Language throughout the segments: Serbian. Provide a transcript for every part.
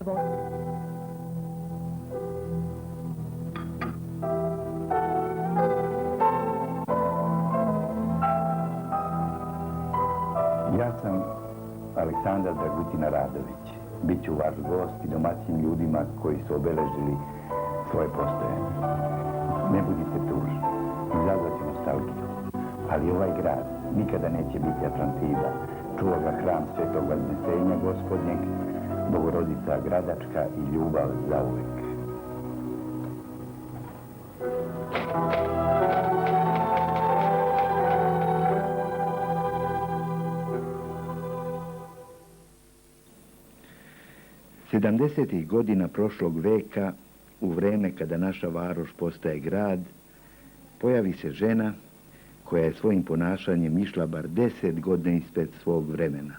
Ja sam Aleksandar Dragutin Radović. Biću vaš gost i domaćim ljudima koji su obeležili svoje postojanje. Ne budite tužni, izazvat će nostalgiju, ali ovaj grad nikada neće biti Atlantida. Čuva ga hram Svetog Vaznesenja Gospodnjeg, Bogorodica Gradačka i ljubav zauvek. Sedamdesetih godina prošlog veka, u vreme kada naša varoš postaje grad, pojavi se žena koja je svojim ponašanjem išla bar 10 godina ispred svog vremena.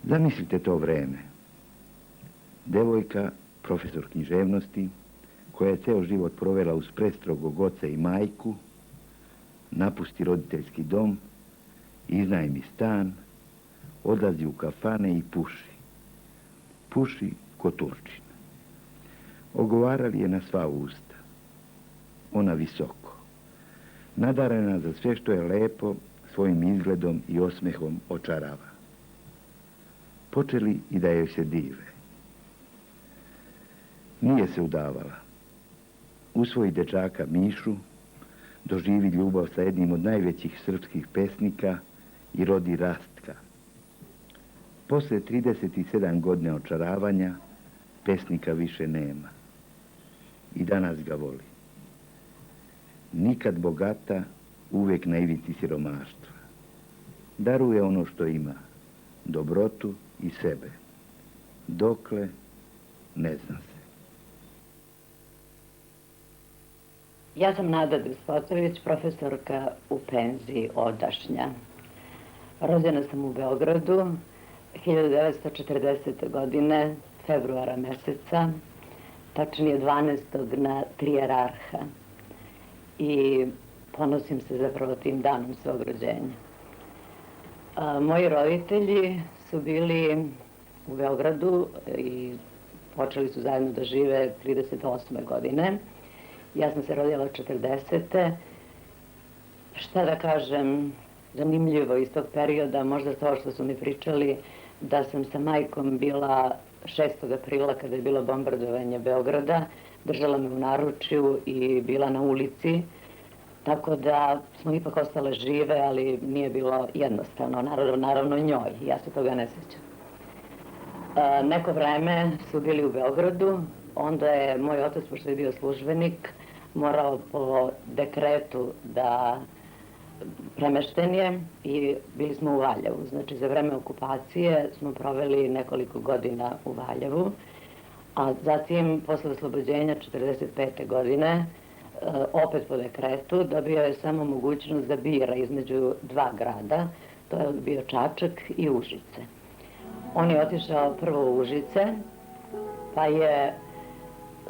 Zamislite to vreme. Devojka, profesor književnosti, koja je ceo život provela uz prestrogog oca i majku, napusti roditeljski dom, iznajmi stan, odlazi u kafane i puši. Puši ko Turčin. Ogovarali je na sva usta. Ona visoko. Nadarena za sve što je lepo, svojim izgledom i osmehom očarava. Počeli i da joj se dive. Nije se udavala. Usvoji dečaka Mišu, doživi ljubav sa jednim od najvećih srpskih pesnika i rodi Rastka. Posle 37 godine očaravanja, pesnika više nema. I danas ga voli. Nikad bogata, uvek na ivici siromaštva. Daruje ono što ima, dobrotu i sebe. Dokle, ne zna se. Ja sam Nada Despotović, profesorka u penziji odašnja. Rođena sam u Beogradu 1940. godine, februara meseca, tačnije 12. na Trijerarha. I ponosim se zapravo tim danom svog rođenja. Moji roditelji su bili u Beogradu i počeli su zajedno da žive 38. godine. Ja sam se rodila 40. Šta da kažem, zanimljivo iz tog perioda, možda to što su mi pričali, da sam sa majkom bila 6. aprila kada je bilo bombardovanje Beograda, držala me u naručju i bila na ulici, tako da smo ipak ostale žive, ali nije bilo jednostavno, naravno njoj, ja se toga ne sjećam. Neko vreme su bili u Beogradu, onda je moj otac, pošto je bio službenik, morao po dekretu da premešten je i bili smo u Valjevu. Znači, za vreme okupacije smo proveli nekoliko godina u Valjevu, a zatim, posle oslobođenja 45. godine, opet po dekretu, dobio je samo mogućnost da bira između dva grada, to je bio Čačak i Užice. On je otišao prvo u Užice, pa je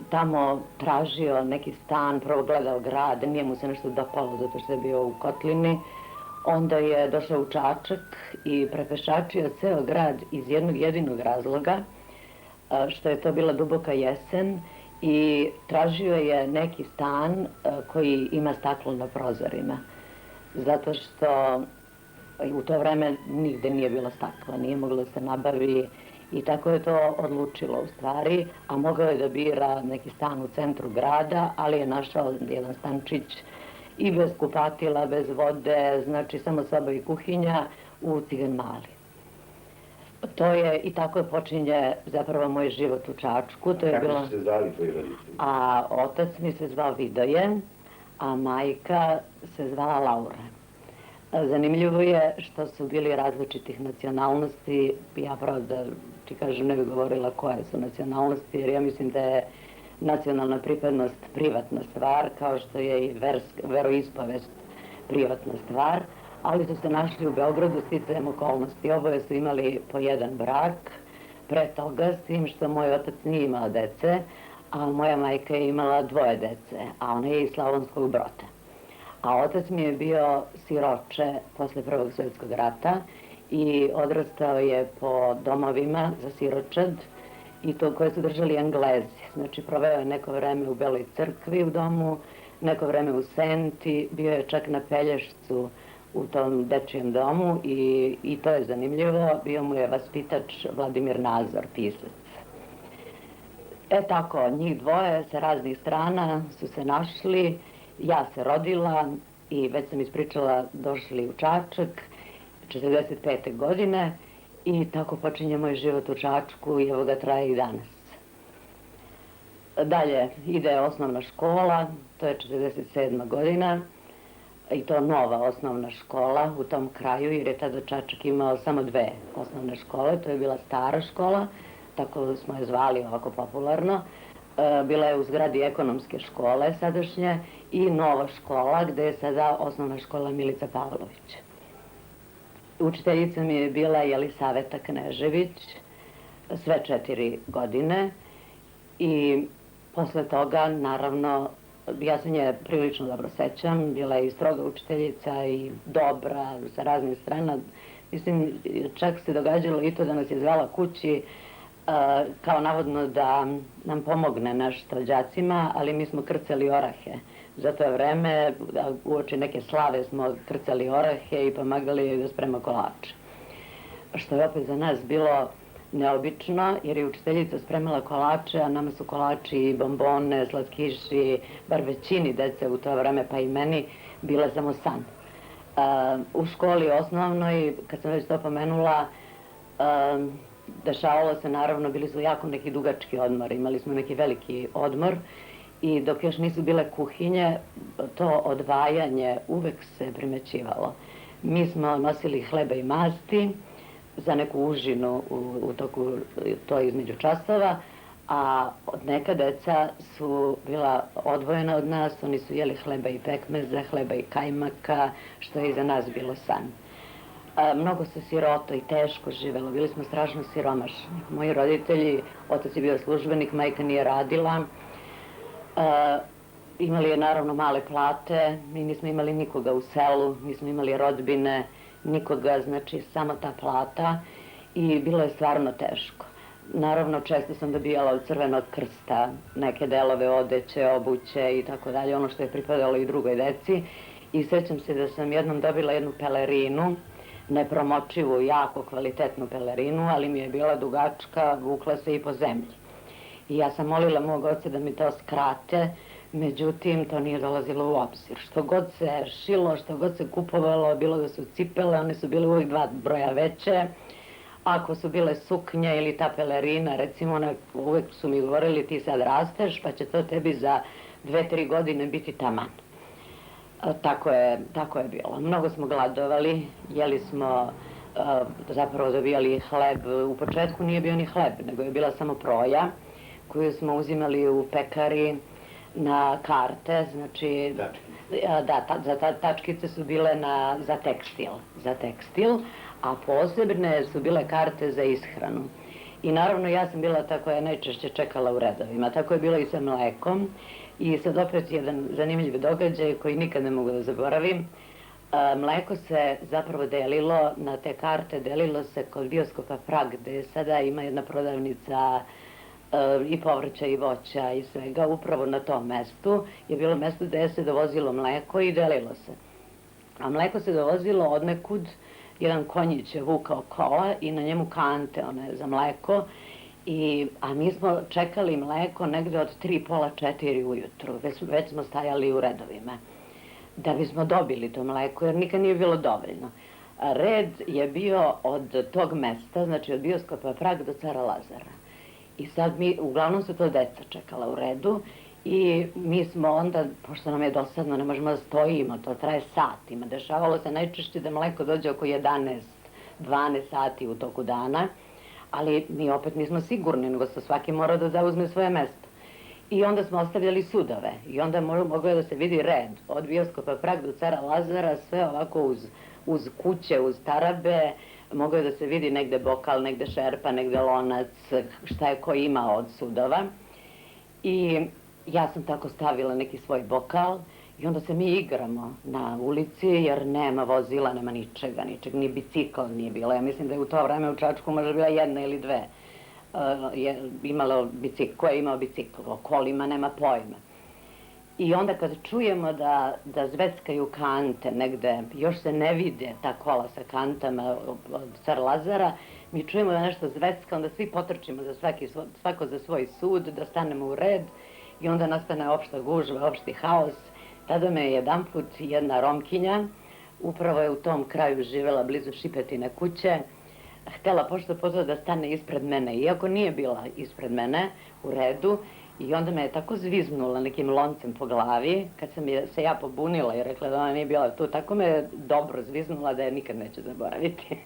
tamo tražio neki stan, prvo gledao grad, nije mu se nešto dopalo zato što je bio u kotlini. Onda je došao u Čačak i prepešačio ceo grad iz jednog jedinog razloga, što je to bila duboka jesen, i tražio je neki stan koji ima staklo na prozorima. Zato što u to vreme nigde nije bilo stakla, nije moglo da se nabavi. I tako je to odlučilo u stvari, a mogao je da bira neki stan u centru grada, ali je našao jedan stančić i bez kupatila, bez vode, znači samo soba i kuhinja u Cigan Mali. To je, i tako počinje zapravo moj život u Čačku. Kako su se zvali tvoji roditelji? A otac mi se zvao Vidoje, a majka se zvala Laura. Zanimljivo je što su bili različitih nacionalnosti. Ja pravo da ti kažem ne bih govorila koje su nacionalnosti, jer ja mislim da je nacionalna pripadnost privatna stvar, kao što je i veroispovest privatna stvar, ali su se našli u Beogradu sticajem okolnosti. Oboje su imali po jedan brak, pre toga, s tim što moj otac nije imao dece, a moja majka je imala 2 dece, a ona je iz Slavonskog Broda. A otac mi je bio siroče posle Prvog svjetskog rata i odrastao je po domovima za siročad i to koje su držali Englezi. Znači, proveo je neko vreme u Beloj crkvi u domu, neko vreme u Senti, bio je čak na Pelješcu u tom dečijem domu i to je zanimljivo, bio mu je vaspitač Vladimir Nazor, pisac. Tako, njih dvoje sa raznih strana su se našli, ja se rodila i već sam ispričala, došli u Čačak 45. godine i tako počinje moj život u Čačku i evo ga traje i danas. Dalje ide osnovna škola, to je 47. godina i to nova osnovna škola u tom kraju jer je tada Čačak imao samo 2 osnovne škole, to je bila stara škola, tako smo je zvali ovako popularno. Bila je u zgradi ekonomske škole sadašnje i nova škola gde je sada osnovna škola Milica Pavlović. Učiteljica mi je bila Jelisaveta Knežević sve 4 godine i posle toga, naravno, ja se nje prilično dobro sećam, bila je i stroga učiteljica i dobra sa raznih strana. Mislim, čak se događalo i to da nas je zvala kući kao navodno da nam pomogne nešto đacima, ali mi smo krcali orahe. Za to vreme, uoči neke slave smo krcali orahe i pomagali joj da sprema kolače. Što je opet za nas bilo neobično, jer je učiteljica spremala kolače, a nama su kolači i bombone, slatkiši, bar većini dece u to vreme, pa i meni, bile samo san. U školi osnovnoj, kad sam već to pomenula, dešavalo se, naravno, bili su jako neki dugački odmor, imali smo neki veliki odmor i dok još nisu bile kuhinje, to odvajanje uvek se primećivalo. Mi smo nosili hleba i masti za neku užinu u toku to između časova, a neka deca su bila odvojena od nas, oni su jeli hleba i pekmeza, hleba i kajmaka, što je i za nas bilo san. Mnogo se siroto i teško živelo, bili smo strašno siromašni. Moji roditelji, otac je bio službenik, majka nije radila, imali je naravno male plate, mi nismo imali nikoga u selu, nismo imali rodbine, nikoga, znači samo ta plata i bilo je stvarno teško. Naravno, često sam dobijala od Crvenog krsta neke delove odeće, obuće i tako dalje, ono što je pripadalo i drugoj deci. I sećam se da sam jednom dobila jednu pelerinu, nepromočivu, jako kvalitetnu pelerinu, ali mi je bila dugačka, vukla se i po zemlji. I ja sam molila mog oca da mi to skrate, međutim, to nije dolazilo u obzir. Što god se šilo, što god se kupovalo, bilo da su cipele, one su bile uvijek 2 broja veće. Ako su bile suknje ili ta pelerina, recimo, uvijek su mi govorili ti sad rasteš, pa će to tebi za 2-3 godine biti taman. Tako je bilo. Mnogo smo gladovali, jeli smo, zapravo dobijali hleb. U početku nije bio ni hleb, nego je bila samo proja koju smo uzimali u pekari na karte, znači, tačkice su bile za tekstil, a posebne su bile karte za ishranu. I naravno ja sam bila ta koja je najčešće čekala u redovima, tako je bilo i sa mlekom. I sad opet jedan zanimljiv događaj koji nikad ne mogu da zaboravim. Mleko se zapravo delilo, na te karte delilo se kod bioskopa Prag, gde sada ima jedna prodavnica i povrća i voća i svega. Upravo na tom mestu je bilo mesto gde se dovozilo mleko i delilo se. A mleko se dovozilo od nekud, jedan konjić je vukao kola i na njemu kante one za mleko. A mi smo čekali mleko negde od 3, pola 4 ujutru, već smo stajali u redovima, da bismo dobili to mleko, jer nikad nije bilo dovoljno. Red je bio od tog mesta, znači od bioskopa Prag do Cara Lazara. I sad uglavnom su to deca čekala u redu i mi smo onda, pošto nam je dosadno, ne možemo da stojimo, to traje satima. Dešavalo se najčešće da mleko dođe oko 11-12 sati u toku dana, ali mi opet nismo sigurni, nego se svaki mora da zauzme svoje mesto. I onda smo ostavljali sudove i onda moglo da se vidi red od bioskopa Prag do Cara Lazara, sve ovako uz kuće, uz tarabe, moglo je da se vidi negde bokal, negde šerpa, negde lonac, šta je ko imao od sudova. I ja sam tako stavila neki svoj bokal I onda se mi igramo na ulici jer nema vozila, nema ničega, ni bicikl nije bilo. Ja mislim da je u to vreme u Čačku možda bila jedna ili dve. Ko je imao bicikl, o kolima nema pojma. I onda kad čujemo da zveckaju kante negde, još se ne vide ta kola sa kantama od Car Lazara, mi čujemo da nešto zvecka, onda svi potrčimo svako za svoj sud, da stanemo u red i onda nastane opšta gužva, opšti haos. Tada me je jedanput jedna Romkinja, upravo je u tom kraju živela blizu Šipetine kuće, htela pošto pozvala da stane ispred mene, iako nije bila ispred mene u redu, i onda me je tako zviznula nekim loncem po glavi, kad sam se ja pobunila i rekla da ona nije bila tu, tako me je dobro zviznula da je nikad neću zaboraviti.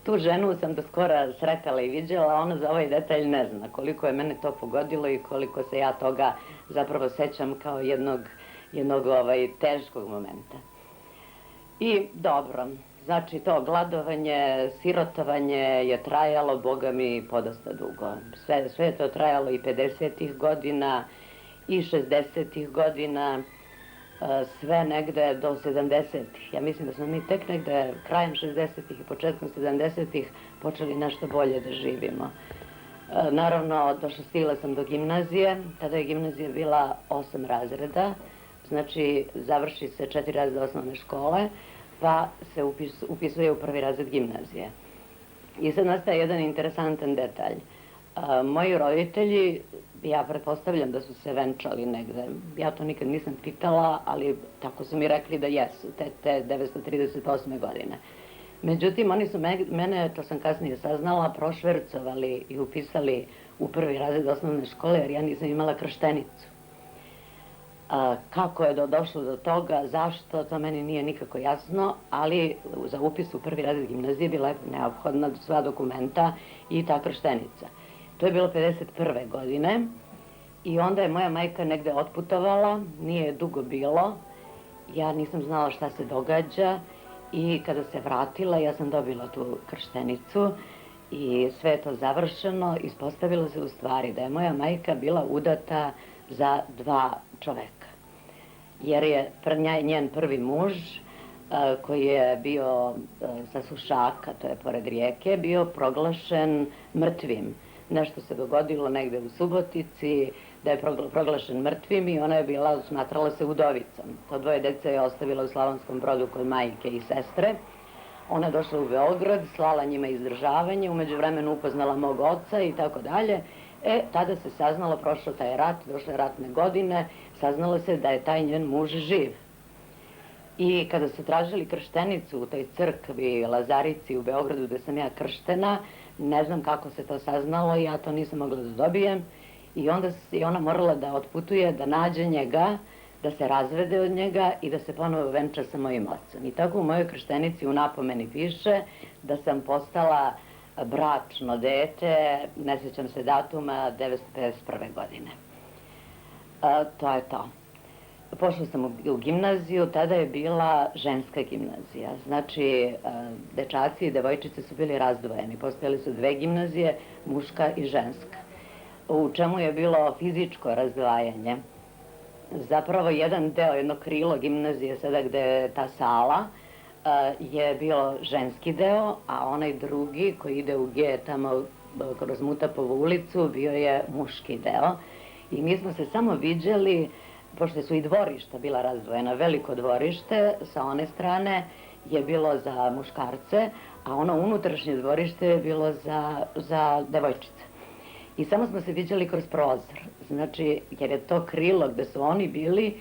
Tu ženu sam do skora sretala i viđala, ona za ovaj detalj ne zna koliko je mene to pogodilo i koliko se ja toga zapravo sećam kao jednog teškog momenta. I dobro, znači to gladovanje, sirotovanje je trajalo, Boga mi, podosta dugo. Sve je to trajalo i 50-ih godina i 60-ih godina, sve negde do 70-ih. Ja mislim da smo mi tek negde krajem 60-ih i početkom 70-ih počeli nešto bolje da živimo. Naravno, stigla sam do gimnazije, tada je gimnazija bila 8 razreda, znači završi se 4 razreda osnovne škole, pa se upisuje u 1. razred gimnazije. I sad nastaje jedan interesantan detalj. Moji roditelji, ja pretpostavljam da su se venčali negde, ja to nikad nisam pitala, ali tako su mi rekli da jesu, te 1938. godine. Međutim, oni su mene, to sam kasnije saznala, prošvercovali i upisali u 1. razred osnovne škole, jer ja nisam imala krštenicu. Kako je došlo do toga, zašto, to meni nije nikako jasno, ali za upis u 1. razred gimnazije bila je neophodna sva dokumenta i ta krštenica. To je bilo 51. godine i onda je moja majka negde otputovala, nije dugo bilo, ja nisam znala šta se događa i kada se vratila ja sam dobila tu krštenicu i sve je to završeno. Ispostavilo se u stvari da je moja majka bila udata za 2 čoveka, jer je njen prvi muž, koji je bio sa Sušaka, to je pored rijeke, bio proglašen mrtvim. Nešto se dogodilo negde u Subotici, da je proglašen mrtvim i ona je bila, smatrala se udovicom. To 2 dece je ostavila u Slavonskom Brodu kod majke i sestre. Ona je došla u Beograd, slala njima izdržavanje, umeđu vremenu upoznala mog oca i tako dalje. Tada se saznalo, prošao taj rat, došle ratne godine, saznalo se da je taj njen muž živ. I kada su tražili krštenicu u toj crkvi Lazarici u Beogradu gde sam ja krštena, ne znam kako se to saznalo, ja to nisam mogla da dobijem. I onda je ona morala da otputuje, da nađe njega, da se razvede od njega i da se ponovo venča sa mojim ocem. I tako u mojoj krštenici u napomeni piše da sam postala bračno dete, ne sjećam se datuma, 1951. godine. To je to. Pošla sam u gimnaziju, tada je bila ženska gimnazija. Znači, dečaci i devojčice su bili razdvojeni. Postojali su 2 gimnazije, muška i ženska. U čemu je bilo fizičko razdvajanje. Zapravo jedan deo, jedno krilo gimnazije, sada gde je ta sala, je bilo ženski deo, a onaj drugi koji ide u G tamo kroz Mutapovu ulicu bio je muški deo. I mi smo se samo viđali, pošto su i dvorišta bila razdvojena, veliko dvorište sa one strane je bilo za muškarce, a ono unutrašnje dvorište je bilo za devojčice. I samo smo se viđali kroz prozor, znači, jer je to krilo gde su oni bili,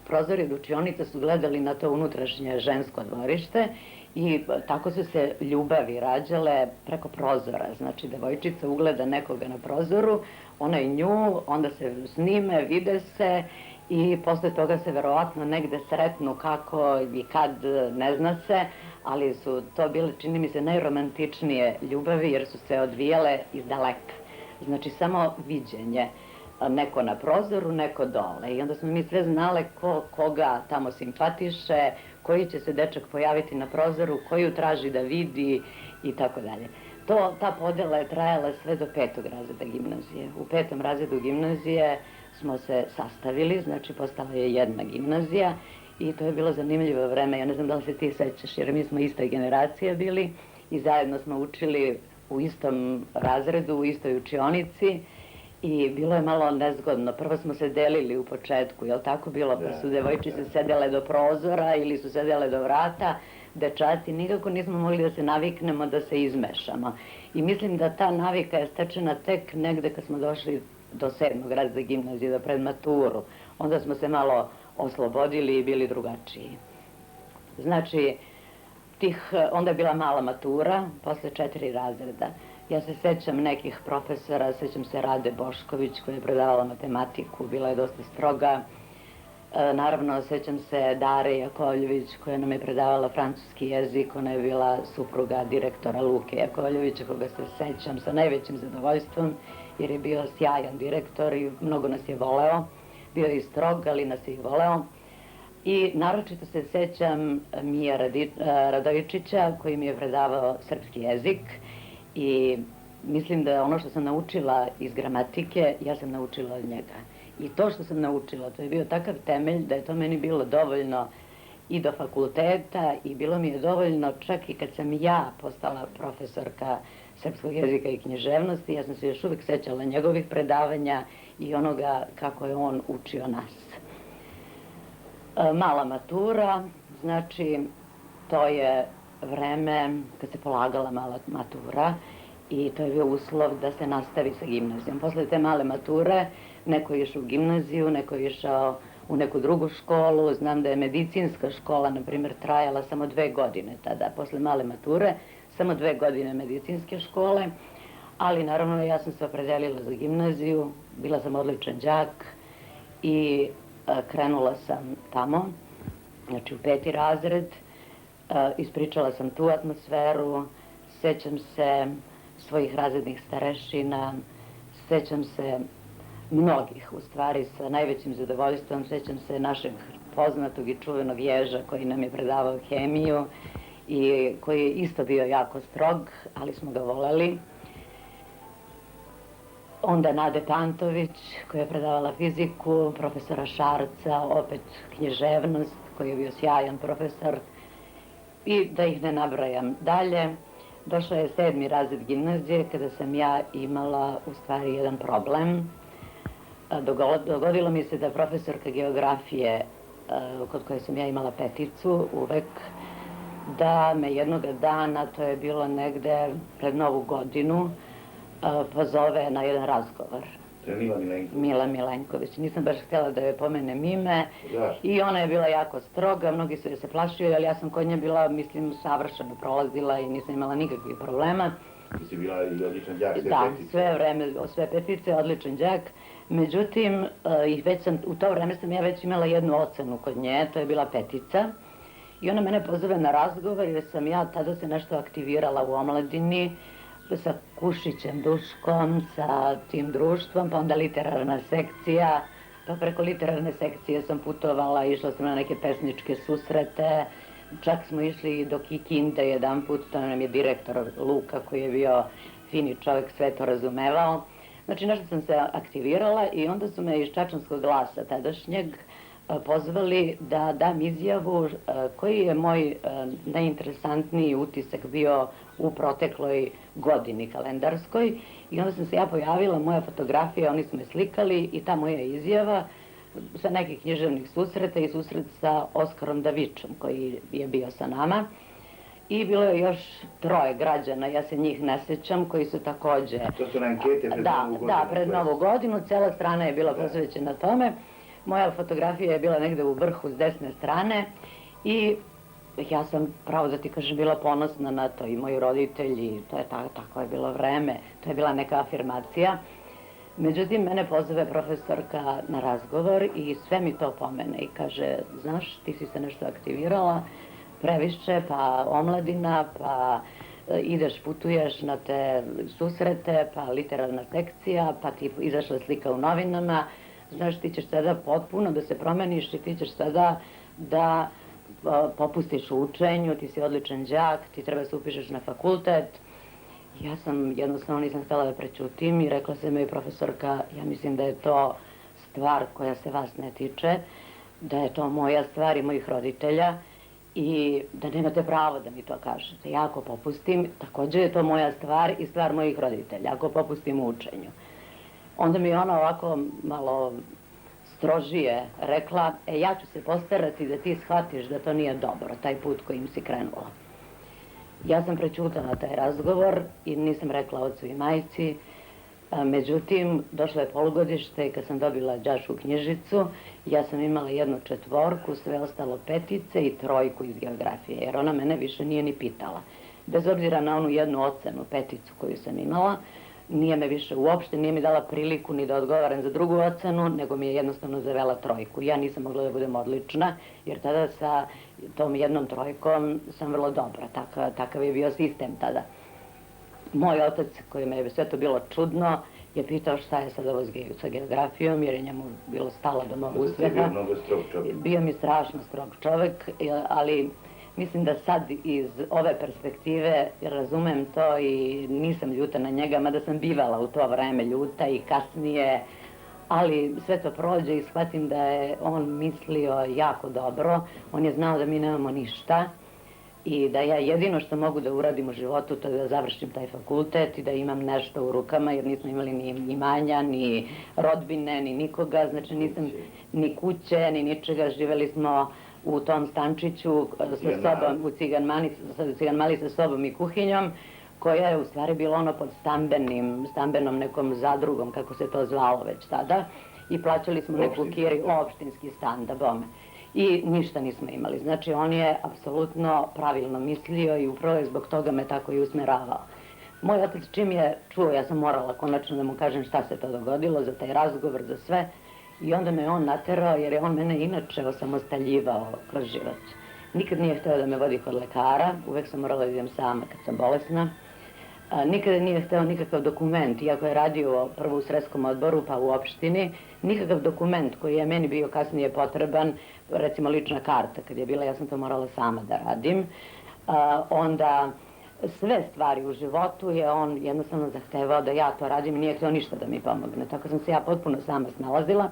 prozori od učionice su gledali na to unutrašnje žensko dvorište i tako su se ljubavi rađale preko prozora. Znači, devojčica ugleda nekoga na prozoru, ona i nju, onda se snime, vide se i posle toga se verovatno negde sretnu kako i kad, ne zna se, ali su to bile, čini mi se, najromantičnije ljubavi jer su se odvijale iz daleka. Znači, samo viđenje. Neko na prozoru, neko dole. I onda smo mi sve znale koga tamo simpatiše, koji će se dečak pojaviti na prozoru, koju traži da vidi i tako dalje. Ta podela je trajala sve do 5. razreda gimnazije. U 5. razredu gimnazije smo se sastavili, znači postala je jedna gimnazija i to je bilo zanimljivo vreme. Ja ne znam da li se ti sećaš, jer mi smo ista generacija bili i zajedno smo učili u istom razredu, u istoj učionici i bilo je malo nezgodno. Prvo smo se delili u početku, je li tako bilo? Pa su devojčice sedele do prozora ili su sedele do vrata, dečaci. Nikako nismo mogli da se naviknemo da se izmešamo. I mislim da ta navika je stečena tek negde kad smo došli do 7. razreda gimnazije, da pred maturu. Onda smo se malo oslobodili i bili drugačiji. Znači, onda je bila mala matura, posle 4 razreda. Ja se sećam nekih profesora, sećam se Rade Bošković koja je predavala matematiku, bila je dosta stroga. Naravno, sećam se Dare Jakovljević koja nam je predavala francuski jezik, ona je bila supruga direktora Luke Jakovljevića, koga se sećam sa najvećim zadovoljstvom, jer je bio sjajan direktor i mnogo nas je voleo. Bio je i strog, ali nas je i voleo. I naročito se sećam Mija Radojičića koji mi je predavao srpski jezik i mislim da ono što sam naučila iz gramatike, ja sam naučila od njega. I to što sam naučila, to je bio takav temelj da je to meni bilo dovoljno i do fakulteta i bilo mi je dovoljno čak i kad sam ja postala profesorka srpskog jezika i književnosti, ja sam se još uvijek sećala njegovih predavanja i onoga kako je on učio nas. Mala matura, znači to je vreme kad se polagala mala matura i to je bio uslov da se nastavi sa gimnazijom. Posle te male mature neko je išao u gimnaziju, neko je išao u neku drugu školu. Znam da je medicinska škola, na primjer, trajala samo 2 godine tada, posle male mature, samo 2 godine medicinske škole, ali naravno ja sam se opredelila za gimnaziju, bila sam odličan đak i krenula sam tamo, znači u 5. razred, ispričala sam tu atmosferu, sećam se svojih razrednih starešina, sećam se mnogih, u stvari, sa najvećim zadovoljstvom, sećam se našeg poznatog i čuvenog Ježa koji nam je predavao hemiju i koji je isto bio jako strog, ali smo ga voleli. Onda Nade Pantović koja je predavala fiziku, profesora Šarca, opet književnost, koji je bio sjajan profesor i da ih ne nabrajam dalje. Došao je 7. razred gimnazije kada sam ja imala u stvari jedan problem. Dogodilo mi se da profesorka geografije, kod koje sam ja imala 5, uvek, da me jednog dana, to je bilo negde pred Novu godinu, pozove na jedan razgovor. To je Mila Milenković. Mila Milenković. Nisam baš htjela da joj pomenem ime. I ona je bila jako stroga, mnogi su joj se plašili, ali ja sam kod nje bila, mislim, savršeno prolazila i nisam imala nikakvih problema. Ti si bila i odličan đak, sve Da, petice. sve vreme, sve 5, odličan đak. Međutim, u to vreme sam ja već imala jednu ocenu kod nje, to je bila 5. I ona mene pozove na razgovor jer sam ja tada se nešto aktivirala u omladini, sa Kušićem Duškom, sa tim društvom, pa onda literarna sekcija, pa preko literarne sekcije sam putovala, išla sam na neke pesničke susrete, čak smo išli do Kikinde jedan put, to nam je direktor Luka koji je bio fini čovjek, sve to razumevao. Znači nešto sam se aktivirala i onda su me iz Čačanskog glasa tadašnjeg pozvali da dam izjavu koji je moj najinteresantniji utisak bio u protekloj godini kalendarskoj i onda sam se ja pojavila, moja fotografija, oni su me slikali i ta moja izjava sa nekih književnih susreta i susret sa Oskarom Davičom koji je bio sa nama i bilo je još 3 građana, ja se njih ne sećam, koji su takođe... To su na ankete pred Novu godinu. Da, pred Novu godinu, cela strana je bila posvećena tome. Moja fotografija je bila negde u vrhu s desne strane i ja sam, pravo da ti kažem, bila ponosna na to i moji roditelji, to je tako je bilo vreme, to je bila neka afirmacija. Međutim, mene pozove profesorka na razgovor i sve mi to pomene i kaže, znaš, ti si se nešto aktivirala, previše, pa omladina, pa ideš, putuješ na te susrete, pa literarna sekcija, pa ti izašla slika u novinama, znaš, ti ćeš sada potpuno da se promeniš i ti ćeš sada da popustiš u učenju, ti si odličan đak, ti treba se upišeš na fakultet Ja sam jednostavno nisam htjela da prećutim i rekla sam joj profesorka, ja mislim da je to stvar koja se vas ne tiče, da je to moja stvar i mojih roditelja i da nemate pravo da mi to kažete. Ja ako popustim, također je to moja stvar i stvar mojih roditelja, ako popustim u učenju. Onda mi je ona ovako malo strožije rekla, ja ću se postarati da ti shvatiš da to nije dobro, taj put kojim si krenula. Ja sam prećutala taj razgovor i nisam rekla ocu i majci. Međutim, došlo je polugodište i kad sam dobila đačku knjižicu, ja sam imala 1 4, sve ostalo 5 i 3 iz geografije, jer ona mene više nije ni pitala. Bez obzira na onu 1 ocenu, 5 koju sam imala, nije me više uopšte, nije mi dala priliku ni da odgovaram za 2 ocenu, nego mi je jednostavno zavela 3. Ja nisam mogla da budem odlična, jer tada sa tom 1 3 sam vrlo dobra, takav je bio sistem tada. Moj otac, kojima je sve to bilo čudno, je pitao šta je sad ovo sa geografijom, jer je njemu bilo stalo do mog uspjeha. Bio mi strašno strog čovjek, ali mislim da sad iz ove perspektive razumem to i nisam ljuta na njega, mada sam bivala u to vreme ljuta i kasnije, ali sve to prođe i shvatim da je on mislio jako dobro. On je znao da mi nemamo ništa i da ja jedino što mogu da uradim u životu to je da završim taj fakultet i da imam nešto u rukama, jer nismo imali ni imanja, ni rodbine, ni nikoga, znači nisam ni kuće, ni ničega, živeli smo u tom stančiću sa sobom, u Ciganmali sa sobom i kuhinjom, koja je u stvari bila ono pod stambenom nekom zadrugom, kako se to zvalo već tada, i plaćali smo neku opštinski stan, da bome. I ništa nismo imali. Znači, on je apsolutno pravilno mislio i upravo je zbog toga me tako i usmeravao. Moj otac čim je čuo, ja sam morala konačno da mu kažem šta se to dogodilo, za taj razgovor, za sve, i onda me on naterao, jer je on mene inače osamostaljivao kroz život. Nikad nije hteo da me vodi kod lekara, uvek sam morala da idem sama kad sam bolesna. Nikada nije hteo nikakav dokument, iako je radio prvo u Sreskom odboru pa u opštini, nikakav dokument koji je meni bio kasnije potreban, recimo lična karta kad je bila, ja sam to morala sama da radim. Onda sve stvari u životu je on jednostavno zahtevao da ja to radim i nije hteo ništa da mi pomogne. Tako sam se ja potpuno sama snalazila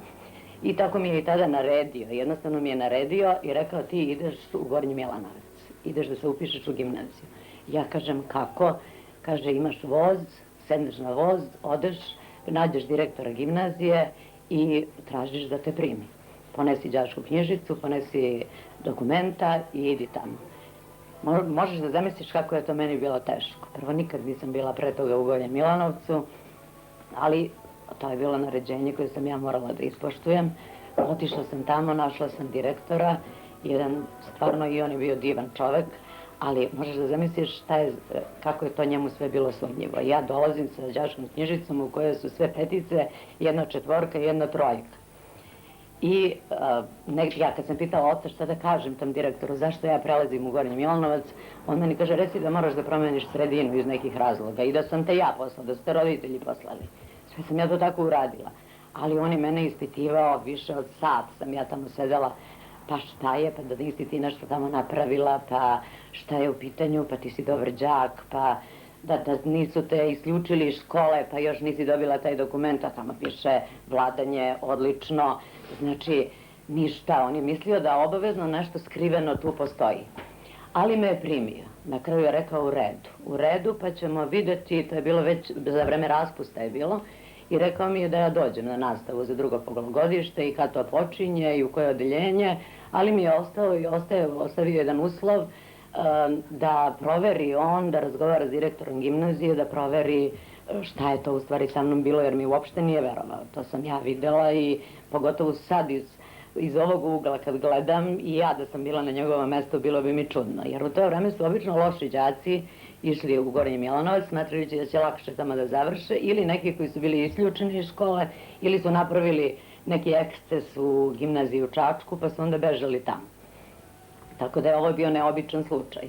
i tako mi je i tada naredio. Jednostavno mi je naredio i rekao ti ideš u Gornji Milanovac, ideš da se upišeš u gimnaziju. Ja kažem kako? Kaže imaš voz, sedneš na voz, odeš, nađeš direktora gimnazije i tražiš da te primi. Ponesi đačku knjižicu, ponesi dokumenta i idi tamo. Možeš da zamisliš kako je to meni bilo teško. Prvo, nikad nisam bila pre toga u Gornjem Milanovcu, ali to je bilo naređenje koje sam ja morala da ispoštujem. Otišla sam tamo, našla sam direktora, jedan stvarno i on je bio divan čovek, ali možeš da zamisliš kako je to njemu sve bilo sumnjivo. Ja dolazim sa đačkom knjižicom u kojoj su sve 5, 1 4 i 1 3. I ja kad sam pitala oca šta da kažem tom direktoru, zašto ja prelazim u Gornji Milanovac, on meni kaže reci da moraš da promeniš sredinu iz nekih razloga i da sam te ja poslala, da su te roditelji poslali. Sve sam ja to tako uradila. Ali on je mene ispitivao više od sat, sam ja tamo sedela, pa šta je, pa da nisi ti nešto tamo napravila, pa šta je u pitanju, pa ti si dobar đak, pa da nisu te isključili iz škole, pa još nisi dobila taj dokument, a tamo piše vladanje, odlično, znači ništa. On je mislio da obavezno nešto skriveno tu postoji. Ali me je primio. Na kraju je rekao u redu, pa ćemo videti, to je bilo već za vreme raspusta je bilo, i rekao mi je da ja dođem na nastavu za 2. polugodište i kad to počinje i u koje odeljenje, ali mi je ostavio jedan uslov da proveri on, da razgovara s direktorom gimnazije, da proveri šta je to u stvari sa mnom bilo, jer mi uopšte nije verovao. To sam ja videla i pogotovo sad iz ovog ugla kad gledam i ja da sam bila na njegovom mestu bilo bi mi čudno, jer u to vreme su obično loši đaci išli u Gornji Milanovac, smatrajući da će lakše tamo da završe, ili neki koji su bili isključeni iz škole, ili su napravili neki eksces u gimnaziji u Čačku, pa su onda bežali tamo. Tako da je ovo bio neobičan slučaj.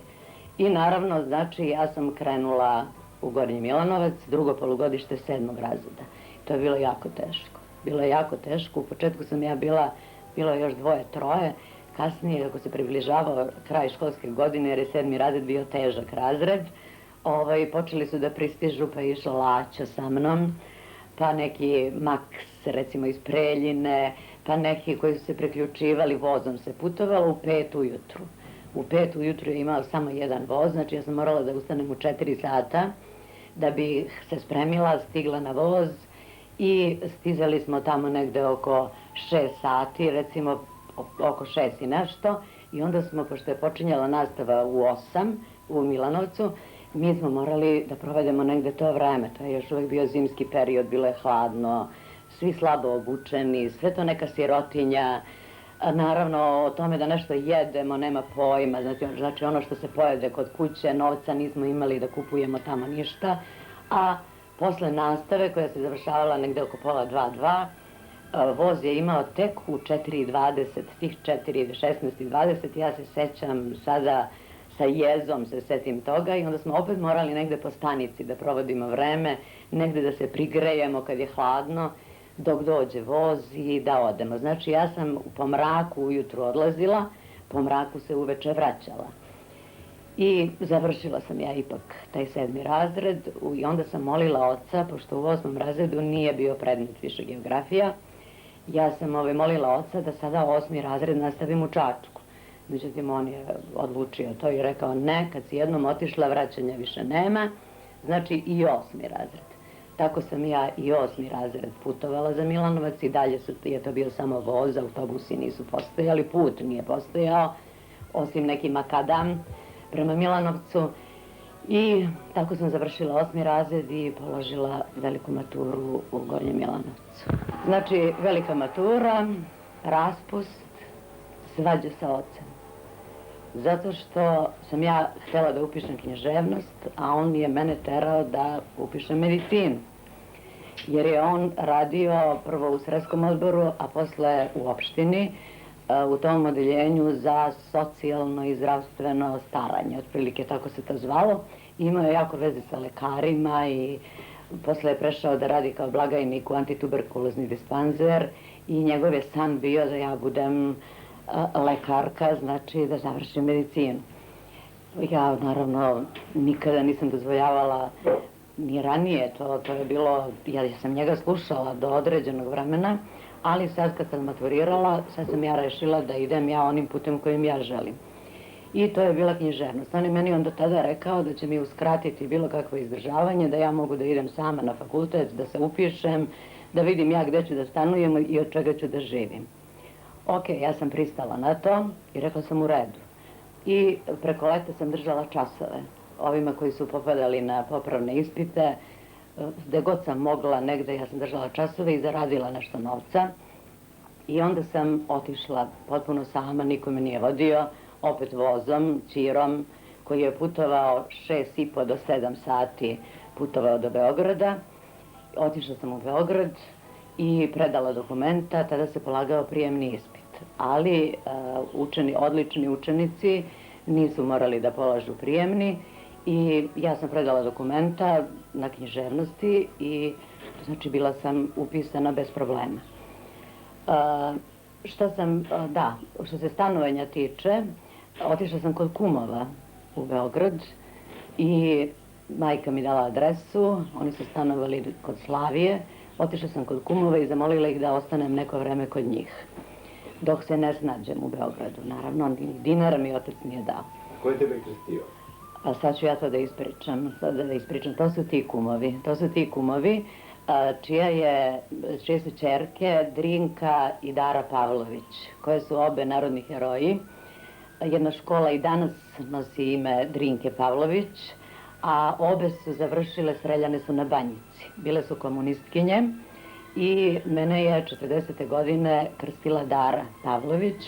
I naravno, znači, ja sam krenula u Gornji Milanovac, 2. polugodište 7. razreda. To je bilo jako teško. Bilo je jako teško. U početku sam ja bilo je još 2, 3. Kasnije, kako se približavao kraj školske godine, jer je 7. razred bio težak razred, počeli su da pristižu, pa je išla Laća sa mnom, pa neki Maks, recimo iz Preljine, pa neki koji su se preključivali, vozom se putovalo u 5 ujutru. U 5 ujutru je imao samo jedan voz, znači ja sam morala da ustanem u 4 sata da bi se spremila, stigla na voz i stizali smo tamo negde oko 6 sati, recimo oko 6 i nešto, i onda smo, pošto je počinjala nastava u 8 u Milanovcu, mi smo morali da provedemo negde to vreme. To je još uvijek bio zimski period, bilo je hladno, svi slabo obučeni, sve to neka sirotinja. Naravno, o tome da nešto jedemo, nema pojma, znači ono što se pojede kod kuće, novca nismo imali da kupujemo tamo ništa, a posle nastave koja se završavala negde oko pola 2, voz je imao tek u 4:20, tih 16:20, ja se sećam sada, sa jezom se setim toga, i onda smo opet morali negde po stanici da provodimo vreme, negde da se prigrejemo kad je hladno, dok dođe voz i da odemo. Znači ja sam po mraku ujutru odlazila, po mraku se uveče vraćala. I završila sam ja ipak taj 7. razred i onda sam molila oca, pošto u 8. razredu nije bio predmet više geografija, ja sam molila oca da sada 8. razred nastavim u Čačku. Međutim, on je odlučio to i rekao ne, kad si jednom otišla, vraćanja više nema, znači i 8. razred. Tako sam ja i 8. razred putovala za Milanovac i dalje je to bio samo voz, autobusi nisu postojali, put nije postojao, osim neki makadam prema Milanovcu. I tako sam završila 8. razred i položila veliku maturu u Gornjem Milanovcu. Znači, velika matura, raspust, svađa sa ocem. Zato što sam ja htjela da upišem književnost, a on je mene terao da upišem medicinu. Jer je on radio prvo u Sreskom odboru, a posle u opštini, u tom odeljenju za socijalno i zdravstveno staranje, otprilike tako se to zvalo. Imao je jako veze sa lekarima i posle je prešao da radi kao blagajnik u antituberkulozni dispanzer i njegov je san bio da ja budem lekarka, znači da završim medicinu. Ja naravno nikada nisam dozvoljavala ni ranije, to je bilo, ja sam njega slušala do određenog vremena, ali sad kad sam maturirala, sad sam ja rešila da idem ja onim putem kojim ja želim. I to je bila književnost. On je meni onda tada rekao da će mi uskratiti bilo kakvo izdržavanje, da ja mogu da idem sama na fakultet, da se upišem, da vidim ja gde ću da stanujem i od čega ću da živim. Ok, ja sam pristala na to i rekla sam u redu. I preko leta sam držala časove ovima koji su popadali na popravne ispite. Gde god sam mogla negde, ja sam držala časove i zaradila nešto novca. I onda sam otišla potpuno sama, niko me nije vodio, opet vozom, Ćirom, koji je putovao 6,5 do 7 sati, putovao do Beograda. Otišla sam u Beograd i predala dokumenta, tada se polagao prijemni ispit. Ali odlični učenici nisu morali da polažu prijemni i ja sam predala dokumenta na književnosti i znači bila sam upisana bez problema. Što se stanovanja tiče, otišla sam kod kumova u Beograd i majka mi dala adresu, oni su stanovali kod Slavije, otišla sam kod kumova i zamolila ih da ostanem neko vreme kod njih, dok se ne snađem u Beogradu. Naravno, ni dinara mi otac nije dao. Ko je tebe krstio? A sad ću ja to da ispričam. To su ti kumovi, čije su ćerke Drinka i Dara Pavlović, koje su obe narodni heroji. Jedna škola i danas nosi ime Drinke Pavlović, a obe su završile, streljane su na Banjici. Bile su komunistkinje i mene je 40. godine krstila Dara Pavlović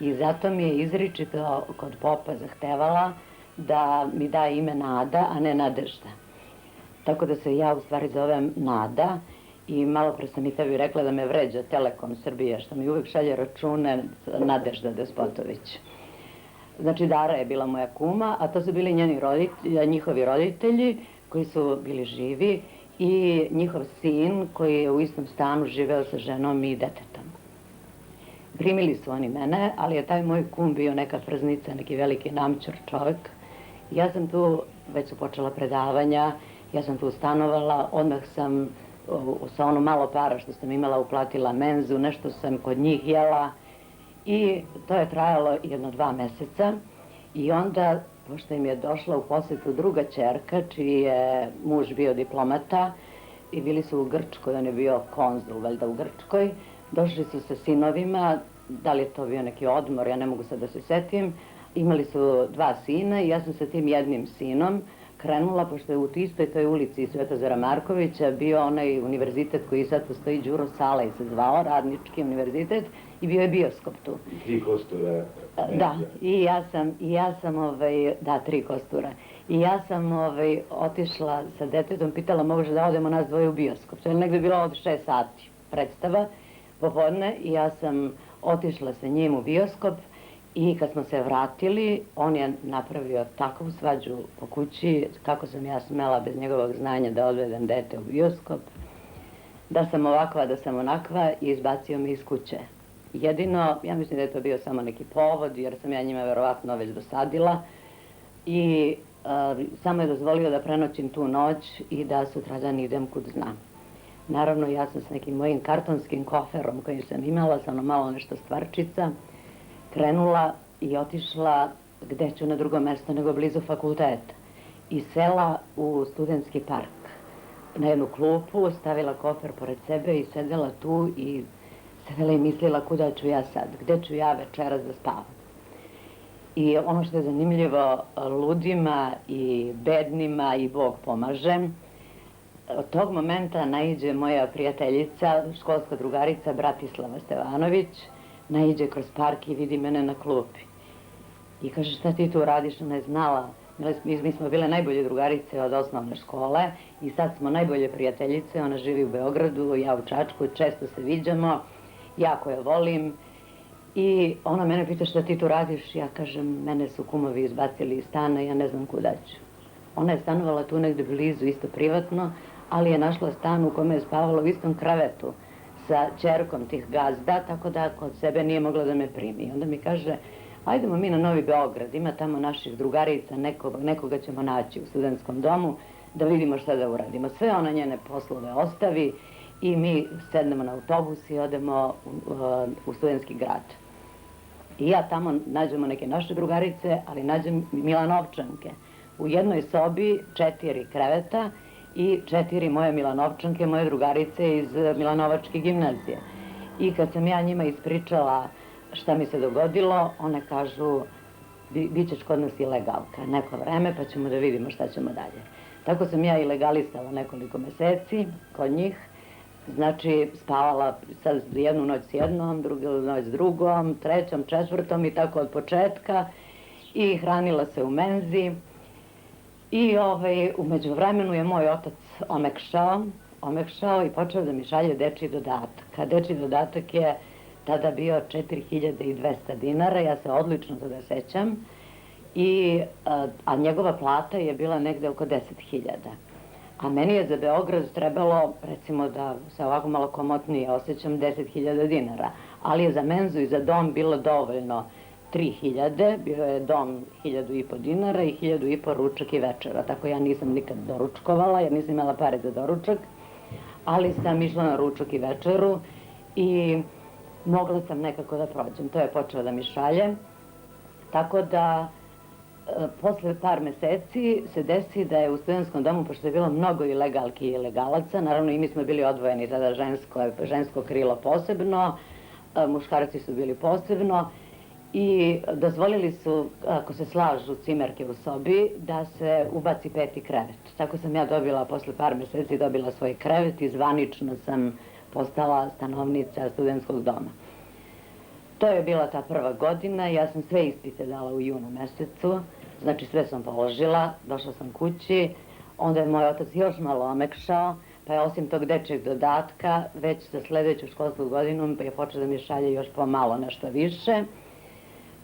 i zato mi je izričito kod popa zahtevala da mi da ime Nada, a ne Nadežda. Tako da se ja u stvari zovem Nada i malo pre sam i tebi rekla da me vređa Telekom Srbije, što mi uvek šalje račune Nadežda Despotović. Znači, Dara je bila moja kuma, a to su bili njihovi roditelji koji su bili živi i njihov sin koji je u istom stanu živeo sa ženom i detetom. Primili su oni mene, ali je taj moj kum bio neka prznica, neki veliki namćur čovek. Ja sam tu već su počela predavanja, ja sam tu stanovala, odmah sam sa ono malo para što sam imala uplatila menzu, nešto sam kod njih jela i to je trajalo 1-2 meseca i onda, pošto im je došla u posetu druga ćerka, čiji je muž bio diplomata i bili su u Grčkoj, on je bio konzul, valjda u Grčkoj, došli su sa sinovima, da li je to bio neki odmor, ja ne mogu sad da se setim, imali su 2 sina i ja sam sa tim jednim sinom krenula, pošto je u istoj toj ulici Svetozara Markovića bio onaj univerzitet koji sad postoji, Đuro Salej se zvao, Radnički univerzitet, i bio je bioskop tu. 3 kostura. Da, i ja sam, da, 3 kostura. I ja sam otišla sa detetom, pitala može da odemo nas dvoje u bioskop. To je negde bilo od 6 sati predstava popodne i ja sam otišla sa njim u bioskop. I kad smo se vratili, on je napravio takvu svađu po kući, kako sam ja smela bez njegovog znanja da odvedem dete u bioskop, da sam ovakva, da sam onakva i izbacio me iz kuće. Jedino, ja mislim da je to bio samo neki povod, jer sam ja njima verovatno već dosadila i samo je dozvolio da prenoćim tu noć i da sutradan idem kud znam. Naravno, ja sam s nekim mojim kartonskim koferom kojim sam imala, sa ono malo nešto stvarčica, krenula i otišla gde ću na drugo mesto nego blizu fakulteta i sela u studentski park na jednu klupu, stavila kofer pored sebe i sedela tu i sedela i mislila kuda ću ja sad, gde ću ja večeras da spavam. I ono što je zanimljivo, ludima i bednima i Bog pomaže, od tog momenta naiđe moja prijateljica, školska drugarica Bratislava Stevanović, naiđe kroz park i vidi mene na klupi. I kaže, šta ti tu radiš? Ona je znala. Mi smo bile najbolje drugarice od osnovne škole i sad smo najbolje prijateljice. Ona živi u Beogradu, ja u Čačku, često se viđamo, jako je volim. I ona mene pita šta ti tu radiš? Ja kažem, mene su kumovi izbacili iz stana, ja ne znam kuda ću. Ona je stanovala tu negde blizu, isto privatno, ali je našla stan u kome je spavala u istom krevetu sa ćerkom tih gazda, tako da kod sebe nije mogla da me primi. Onda mi kaže, ajdemo mi na Novi Beograd, ima tamo naših drugarica, nekoga ćemo naći u studentskom domu, da vidimo šta da uradimo. Sve ona njene poslove ostavi i mi sednemo na autobus i odemo u studentski grad. I ja tamo nađemo neke naše drugarice, ali nađem Milanovčanke. U jednoj sobi 4 kreveta i 4 moje Milanovčanke, moje drugarice iz Milanovačke gimnazije. I kad sam ja njima ispričala šta mi se dogodilo, one kažu, bit ćeš kod nas ilegalka neko vreme, pa ćemo da vidimo šta ćemo dalje. Tako sam ja ilegalisala nekoliko meseci kod njih, znači spavala sad jednu noć s jednom, drugu noć s drugom, trećom, četvrtom i tako od početka i hranila se u menzi. I u međuvremenu je moj otac omekšao i počeo da mi šalje dečji dodatak. A dečji dodatak je tada bio 4200 dinara, ja se odlično toga sećam, a njegova plata je bila negde oko 10.000. A meni je za Beograd trebalo, recimo da se ovako malo komotnije osjećam, 10.000 dinara, ali je za menzu i za dom bilo dovoljno 3.000, bio je dom 1.500 dinara i 1.500 ručak i večera, tako ja nisam nikad doručkovala jer nisam imala pare za doručak, ali sam išla na ručak i večeru i mogla sam nekako da prođem. To je počeo da mi šalje, tako da posle par meseci se desi da je u studentskom domu, pošto je bilo mnogo ilegalki i ilegalaca, naravno i mi smo bili odvojeni, tada žensko krilo posebno, muškarci su bili posebno, i dozvolili su, ako se slažu cimerke u sobi, da se ubaci 5. krevet. Tako sam ja dobila, posle par meseci, dobila svoj krevet i zvanično sam postala stanovnica studentskog doma. To je bila ta prva godina, ja sam sve ispite dala u junu mesecu, znači sve sam položila, došla sam kući, onda je moj otac još malo omekšao, pa je osim tog dečjeg dodatka, već za sledeću školsku godinu je počeo da mi šalje još pomalo nešto više.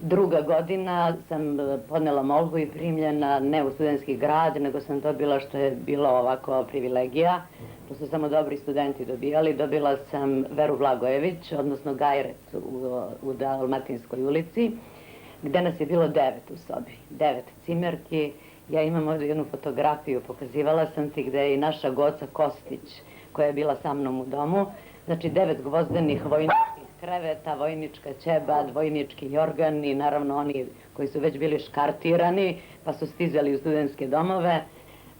Druga godina sam podnela molbu i primljena ne u studentski grad, nego sam dobila, što je bilo ovako privilegija, to su samo dobri studenti dobijali, dobila sam Veru Blagojević, odnosno Gajrec u Dalmatinskoj ulici, gde nas je bilo 9 u sobi, 9 cimerki Ja imam ovdje jednu fotografiju, pokazivala sam ti, gde je i naša Goca Kostić, koja je bila sa mnom u domu. Znači 9 gvozdenih vojničkih kreveta, vojnička ćeba, vojnički jorgan i naravno oni koji su već bili škartirani pa su stizali u studentske domove.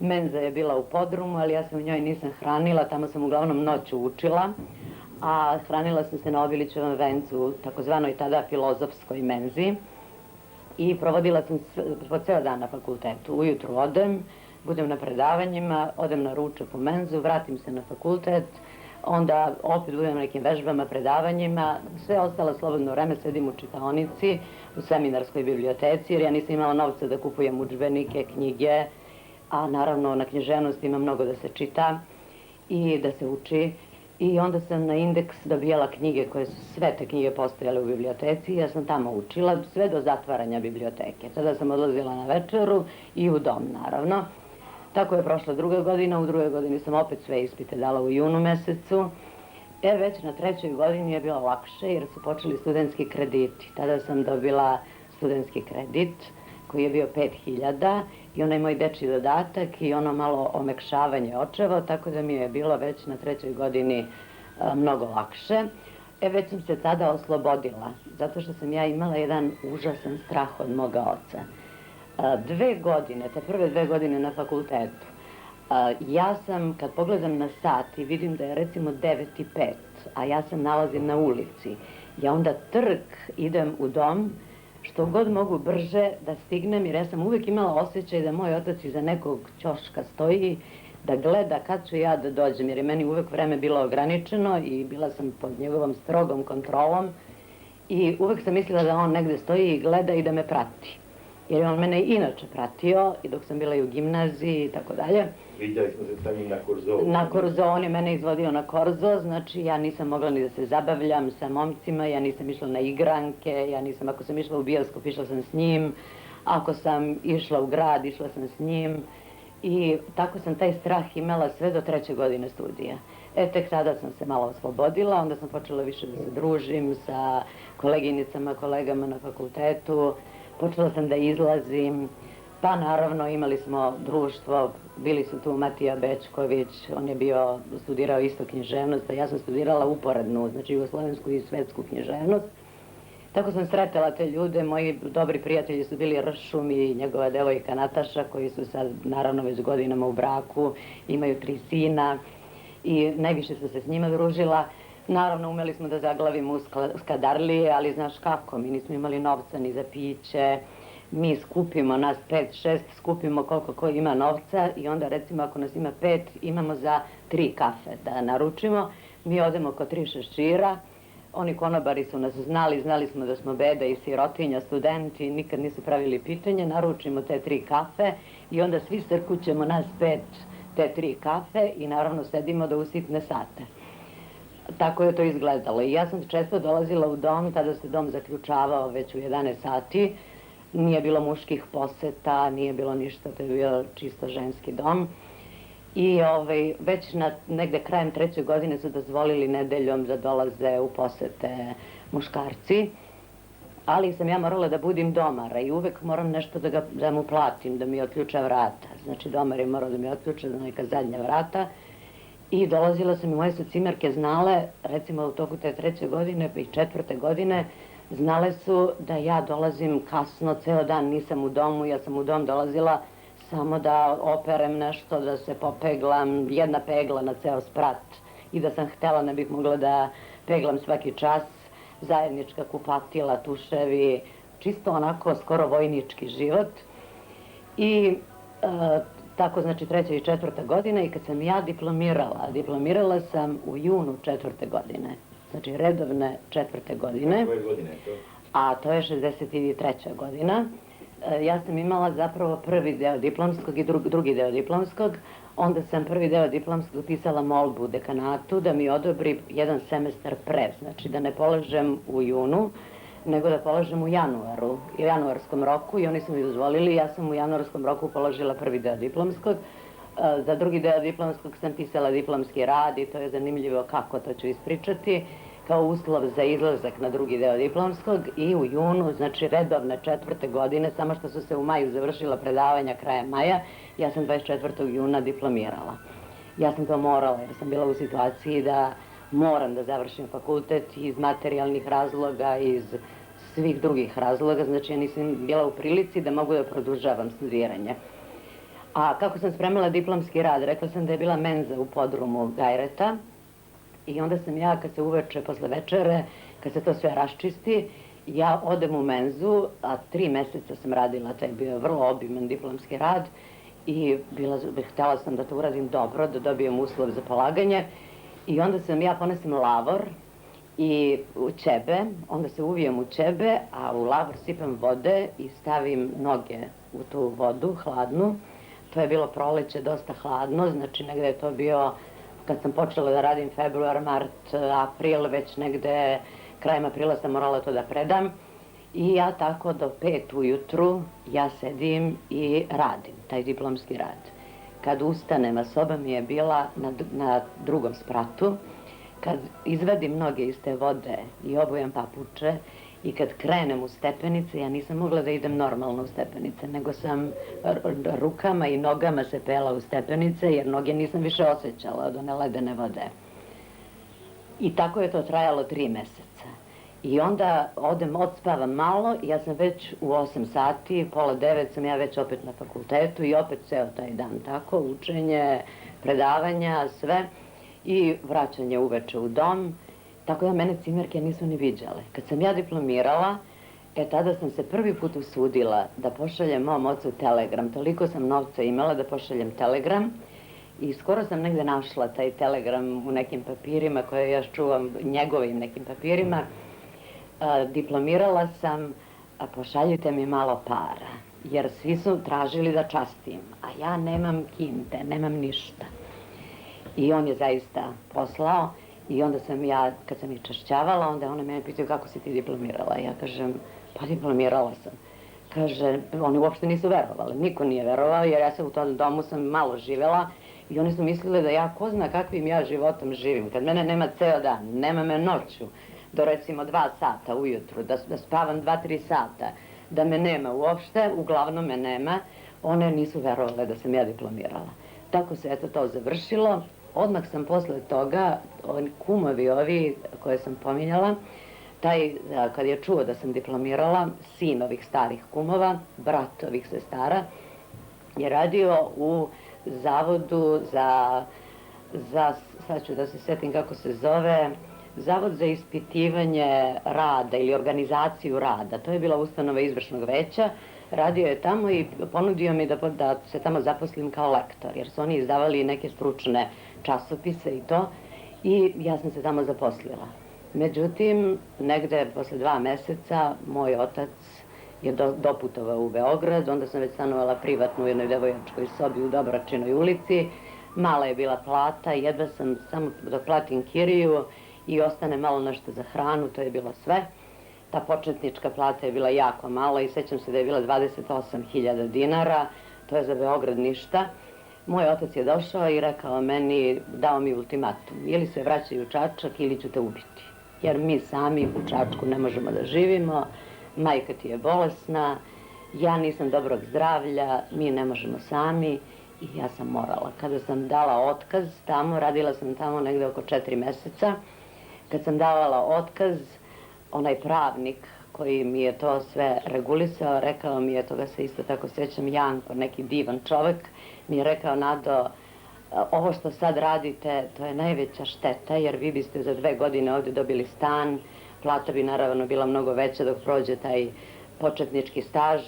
Menza je bila u podrumu, ali ja se u njoj nisam hranila, tamo sam uglavnom noću učila, a hranila sam se na Obilićevom vencu, takozvanoj tada filozofskoj menzi, i provodila sam po ceo dan na fakultetu. Ujutru odem, budem na predavanjima, odem na ručak u menzu, vratim se na fakultet, onda opet budem na nekim vežbama, predavanjima, sve ostalo slobodno vreme sedim u čitaonici, u seminarskoj biblioteci, jer ja nisam imala novca da kupujem udžbenike, knjige, a naravno na književnosti ima mnogo da se čita i da se uči. I onda sam na Indeks dobijala knjige koje su sve te knjige postojale u biblioteci i ja sam tamo učila sve do zatvaranja biblioteke. Tada sam odlazila na večeru i u dom, naravno. Tako je prošla druga godina, u drugoj godini sam opet sve ispite dala u junu mesecu. Već na trećoj godini je bilo lakše jer su počeli studentski krediti. Tada sam dobila studentski kredit koji je bio 5.000 i onaj moj dečji dodatak i ono malo omekšavanje očeva, tako da mi je bilo već na trećoj godini mnogo lakše. Već sam se tada oslobodila, zato što sam ja imala jedan užasan strah od moga oca. 2 godine, te prve 2 godine na fakultetu, ja sam, kad pogledam na sat i vidim da je recimo 9:05, a ja se nalazim na ulici, ja onda idem u dom, što god mogu brže da stignem, jer ja sam uvijek imala osjećaj da moj otac iza nekog ćoška stoji, da gleda kad ću ja da dođem, jer je meni uvijek vreme bilo ograničeno i bila sam pod njegovom strogom kontrolom i uvijek sam mislila da on negde stoji i gleda i da me prati. Jer je on mene inače pratio i dok sam bila i u gimnaziji i tako dalje. Viđali smo se sa njim na Korzo. Na Korzo, on je mene izvodio na Korzo, znači ja nisam mogla ni da se zabavljam sa momcima, ja nisam išla na igranke, ako sam išla u bioskop, išla sam s njim, ako sam išla u grad, išla sam s njim i tako sam taj strah imala sve do 3. godine studija. Tek tada sam se malo oslobodila, onda sam počela više da se družim sa koleginicama, kolegama na fakultetu, počela sam da izlazim, pa naravno imali smo društvo, bili su tu Matija Bečković, on je studirao isto književnost, a ja sam studirala uporednu, znači jugoslovensku i svetsku književnost. Tako sam sretala te ljude, moji dobri prijatelji su bili Ršum i njegova devojka Nataša, koji su sad naravno već godinama u braku, imaju 3 sina i najviše sam se s njima družila. Naravno, umeli smo da zaglavimo u Skadarlije, ali znaš kako, mi nismo imali novca ni za piće, mi skupimo, nas 5-6, skupimo koliko ko ima novca i onda recimo ako nas ima 5, imamo za 3 kafe da naručimo, mi odemo kod 3 šešira, oni konobari su nas znali smo da smo beda i sirotinja, studenti, nikad nisu pravili pitanje, naručimo te 3 kafe i onda svi srkućemo nas 5 te 3 kafe i naravno sedimo do usitne sate. Tako je to izgledalo i ja sam često dolazila u dom, tada se dom zaključavao već u 11 sati, nije bilo muških poseta, nije bilo ništa, to je bio čisto ženski dom i već negde krajem 3. godine su dozvolili nedeljom da dolaze u posete muškarci, ali sam ja morala da budim domara i uvek moram nešto da mu platim, da mi otključa vrata, znači domar je morao da mi otključa za neka zadnja vrata. I dolazila sam i moje su cimerke znale, recimo u toku te 3. godine i 4. godine, znale su da ja dolazim kasno, ceo dan nisam u domu, ja sam u dom dolazila samo da operem nešto, da se popeglam, jedna pegla na ceo sprat i da sam htela ne bih mogla da peglam svaki čas, zajednička kupatila, tuševi, čisto onako skoro vojnički život. I tako znači 3. i 4. godina i kad sam ja diplomirala sam u junu 4. godine, znači redovne 4. godine. Koje godine je to? A to je 63. godina. Ja sam imala zapravo prvi deo diplomskog i drugi deo diplomskog, onda sam prvi deo diplomskog pisala molbu dekanatu da mi odobri jedan semestar pre, znači da ne polažem u junu, nego da polažem u januarskom roku i oni su mi dozvolili, ja sam u januarskom roku položila prvi deo diplomskog, za drugi deo diplomskog sam pisala diplomski rad i to je zanimljivo kako to ću ispričati. kao uslov za izlazak na drugi deo diplomskog i u junu, znači redovne 4. godine, samo što su se u maju završila predavanja krajem maja, ja sam 24. juna diplomirala. Ja sam to morala jer sam bila u situaciji da moram da završim fakultet iz materijalnih razloga, iz svih drugih razloga, znači ja nisam bila u prilici da mogu da produžavam studiranje. A kako sam spremala diplomski rad, rekla sam da je bila menza u podrumu Gajreta i onda sam ja, kad se uveče posle večere, kad se to sve raščisti, ja odem u menzu, a 3 meseca sam radila, taj bio vrlo obiman diplomski rad i htjela sam da to uradim dobro, da dobijem uslov za polaganje i onda ja ponesem lavor i u ćebe, onda se uvijem u ćebe, a u lavor sipam vode i stavim noge u tu vodu, hladnu. To je bilo proleće, dosta hladno, znači negde je to bio, kad sam počela da radim februar, mart, april, već negde krajem aprila sam morala to da predam. I ja tako do 5 ujutru ja sedim i radim taj diplomski rad. Kad ustanem, a soba mi je bila na drugom spratu, kad izvadim noge iz te vode i obujem papuče i kad krenem u stepenice, ja nisam mogla da idem normalno u stepenice, nego sam rukama i nogama se pela u stepenice jer noge nisam više osjećala od one ledene vode. I tako je to trajalo 3 meseca. I onda odspavam malo, ja sam već u 8 sati, pola 9 sam ja već opet na fakultetu i opet ceo taj dan tako, učenje, predavanja, sve i vraćanje uveče u dom. Tako da mene cimerke nisu ni viđale. Kad sam ja diplomirala, tada sam se prvi put usudila da pošaljem mom ocu telegram. Toliko sam novca imala da pošaljem telegram i skoro sam negde našla taj telegram u nekim papirima koje ja čuvam, njegovim nekim papirima. Diplomirala sam, pošaljite mi malo para, jer svi su tražili da častim, a ja nemam kinte, nemam ništa. I on je zaista poslao i onda sam ja, kad sam ih čašćavala, onda one mene pitaju kako si ti diplomirala. Ja kažem, pa diplomirala sam. Kaže, oni uopšte nisu verovali, niko nije verovao jer ja se u tom domu sam malo živela i oni su mislili da ja ko zna kakvim ja životom živim. Kad mene nema ceo dan, nema me noću, do recimo 2 sata ujutru, da spavam 2-3 sata, da me nema uopšte, uglavnom me nema, one nisu verovale da sam ja diplomirala. Tako se eto to završilo. Odmah sam posle toga, kumovi ovi koje sam pominjala, kad je čuo da sam diplomirala, sin ovih starih kumova, brat ovih sestara, je radio u zavodu sad ću da se setim kako se zove, Zavod za ispitivanje rada ili organizaciju rada. To je bila ustanova izvršnog veća. Radio je tamo i ponudio mi da se tamo zaposlim kao lektor, jer su oni izdavali neke stručne časopise i to. I ja sam se tamo zaposlila. Međutim, negde posle 2 meseca moj otac je doputovao u Beograd, onda sam već stanovala privatno u jednoj devojačkoj sobi u Dobračinoj ulici. Mala je bila plata, jedva sam samo da platim kiriju i ostane malo nešto za hranu, to je bilo sve. Ta početnička plata je bila jako mala i sećam se da je bila 28.000 dinara, to je za Beograd ništa. Moj otac je došao i rekao meni, dao mi ultimatum, ili se vraćaju u Čačak ili ću te ubiti. Jer mi sami u Čačku ne možemo da živimo, majka ti je bolesna, ja nisam dobrog zdravlja, mi ne možemo sami i ja sam morala. Kada sam dala otkaz tamo, radila sam tamo negde oko 4 meseca, kad sam davala otkaz, onaj pravnik koji mi je to sve regulisao, rekao mi je, toga se isto tako sećam, Janko, neki divan čovek, mi je rekao, Nado, ovo što sad radite, to je najveća šteta, jer vi biste za 2 godine ovdje dobili stan, plata bi naravno bila mnogo veća dok prođe taj početnički staž.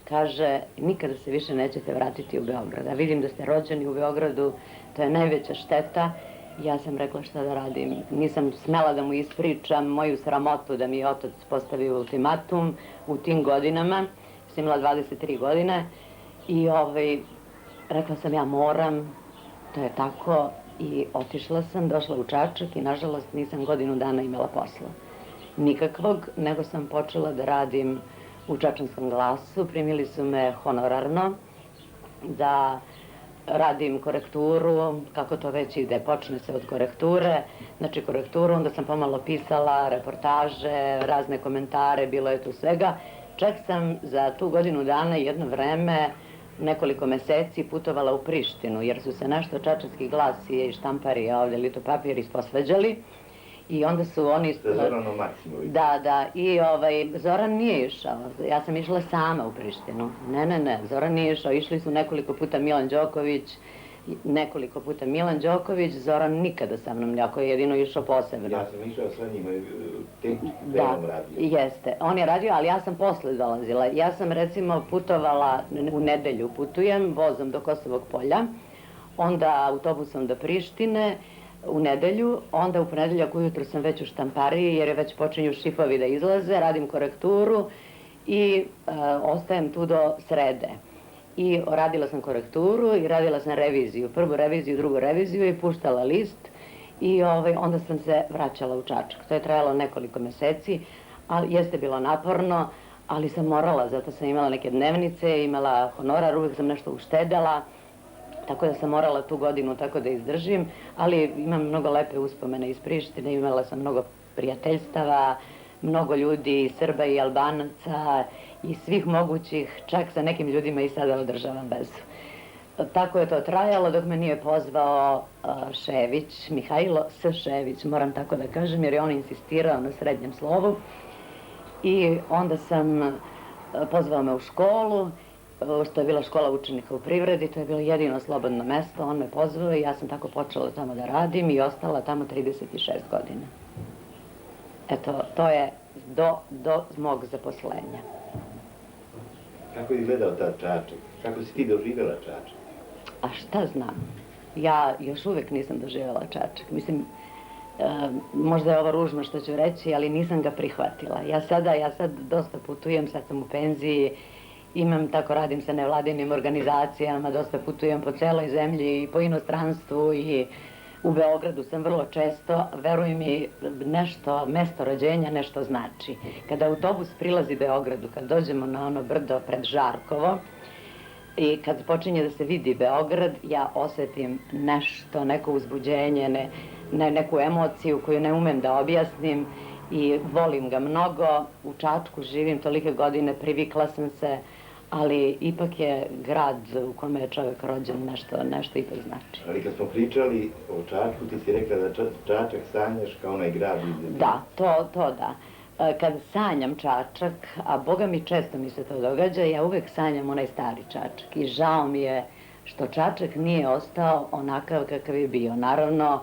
Kaže, nikada se više nećete vratiti u Beograd. A vidim da ste rođeni u Beogradu, to je najveća šteta. Ja sam rekla šta da radim. Nisam smela da mu ispričam moju sramotu da mi je otac postavio ultimatum u tim godinama. Sam imala 23 godine i rekla sam ja moram, to je tako i otišla sam, došla u Čačak i nažalost nisam godinu dana imala posla. Nikakvog, nego sam počela da radim u Čačanskom glasu, primili su me honorarno da radim korekturu, kako to već ide, počne se od korekture, znači korekturu, onda sam pomalo pisala reportaže, razne komentare, bilo je tu svega. Čak sam za tu godinu dana jedno vreme, nekoliko meseci putovala u Prištinu, jer su se nešto Čačanski glas i Štampari, ovdje Litopapir isposveđali. I onda su oni... Sa Zoranom Maksimovićem. Da, i Zoran nije išao, ja sam išla sama u Prištinu. Ne, Zoran nije išao, išli su nekoliko puta Milan Đoković, Zoran nikada sa mnom, jako je jedino išao posebno. Ja sam išao sa njima, tehnički delom radio. Jeste, on je radio, ali ja sam posle dolazila. Ja sam recimo putovala, u nedelju putujem, vozom do Kosovog polja, onda autobusom do Prištine, u nedelju, onda u ponedeljak ujutru sam već u Štampariji jer je već počinju šifovi da izlaze, radim korekturu i ostajem tu do srede. I radila sam korekturu i radila sam reviziju, prvu reviziju, drugu reviziju i puštala list i onda sam se vraćala u Čačak. To je trajalo nekoliko meseci, ali jeste bilo naporno, ali sam morala, zato sam imala neke dnevnice, imala honorar, uvijek sam nešto uštedela. Tako da sam morala tu godinu tako da izdržim, ali imam mnogo lepe uspomene iz Prištine, imala sam mnogo prijateljstava, mnogo ljudi, i Srba i Albanaca i svih mogućih, čak sa nekim ljudima i sada održavam vezu. Tako je to trajalo dok me nije pozvao Šević, Mihajlo S. Šević, moram tako da kažem, jer je on insistirao na srednjem slovu. I onda pozvao me u školu, što je bila škola učenika u privredi, to je bilo jedino slobodno mesto, on me pozvao i ja sam tako počela tamo da radim i ostala tamo 36 godina. Eto, to je do mog zaposlenja. Kako je izgledao ta Čačak? Kako si ti doživjela Čačak? A šta znam? Ja još uvijek nisam doživjela Čačak. Mislim, možda je ovo ružno što ću reći, ali nisam ga prihvatila. Ja sad dosta putujem, sad sam u penziji, radim sa nevladinim organizacijama, dosta putujem po celoj zemlji i po inostranstvu i u Beogradu sam vrlo često, veruj mi, nešto, mesto rođenja nešto znači. Kada autobus prilazi Beogradu, kad dođemo na ono brdo pred Žarkovo i kad počinje da se vidi Beograd, ja osetim nešto, neko uzbuđenje, neku emociju koju ne umem da objasnim i volim ga mnogo. U Čačku živim tolike godine, privikla sam se, ali ipak je grad u kome je čovjek rođen nešto ipak znači. Ali kad smo pričali o Čačku, ti si rekla da Čačak sanjaš kao onaj grad iz... Da, to da. Kad sanjam Čačak, a boga mi često mi se to događa, ja uvek sanjam onaj stari Čačak i žao mi je što Čačak nije ostao onakav kakav je bio. Naravno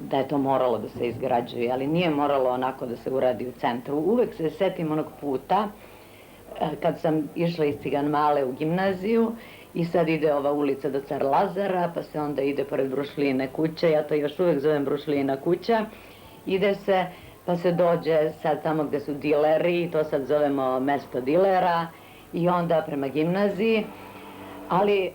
da je to moralo da se izgrađuje, ali nije moralo onako da se uradi u centru. Uvek se setim onog puta kad sam išla iz Cigan Male u gimnaziju i sad ide ova ulica do Car Lazara, pa se onda ide pored Brušlijine kuće, ja to još uvek zovem Brušlijina kuća, ide se, pa se dođe sad tamo gde su dileri, to sad zovemo mesto dilera, i onda prema gimnaziji,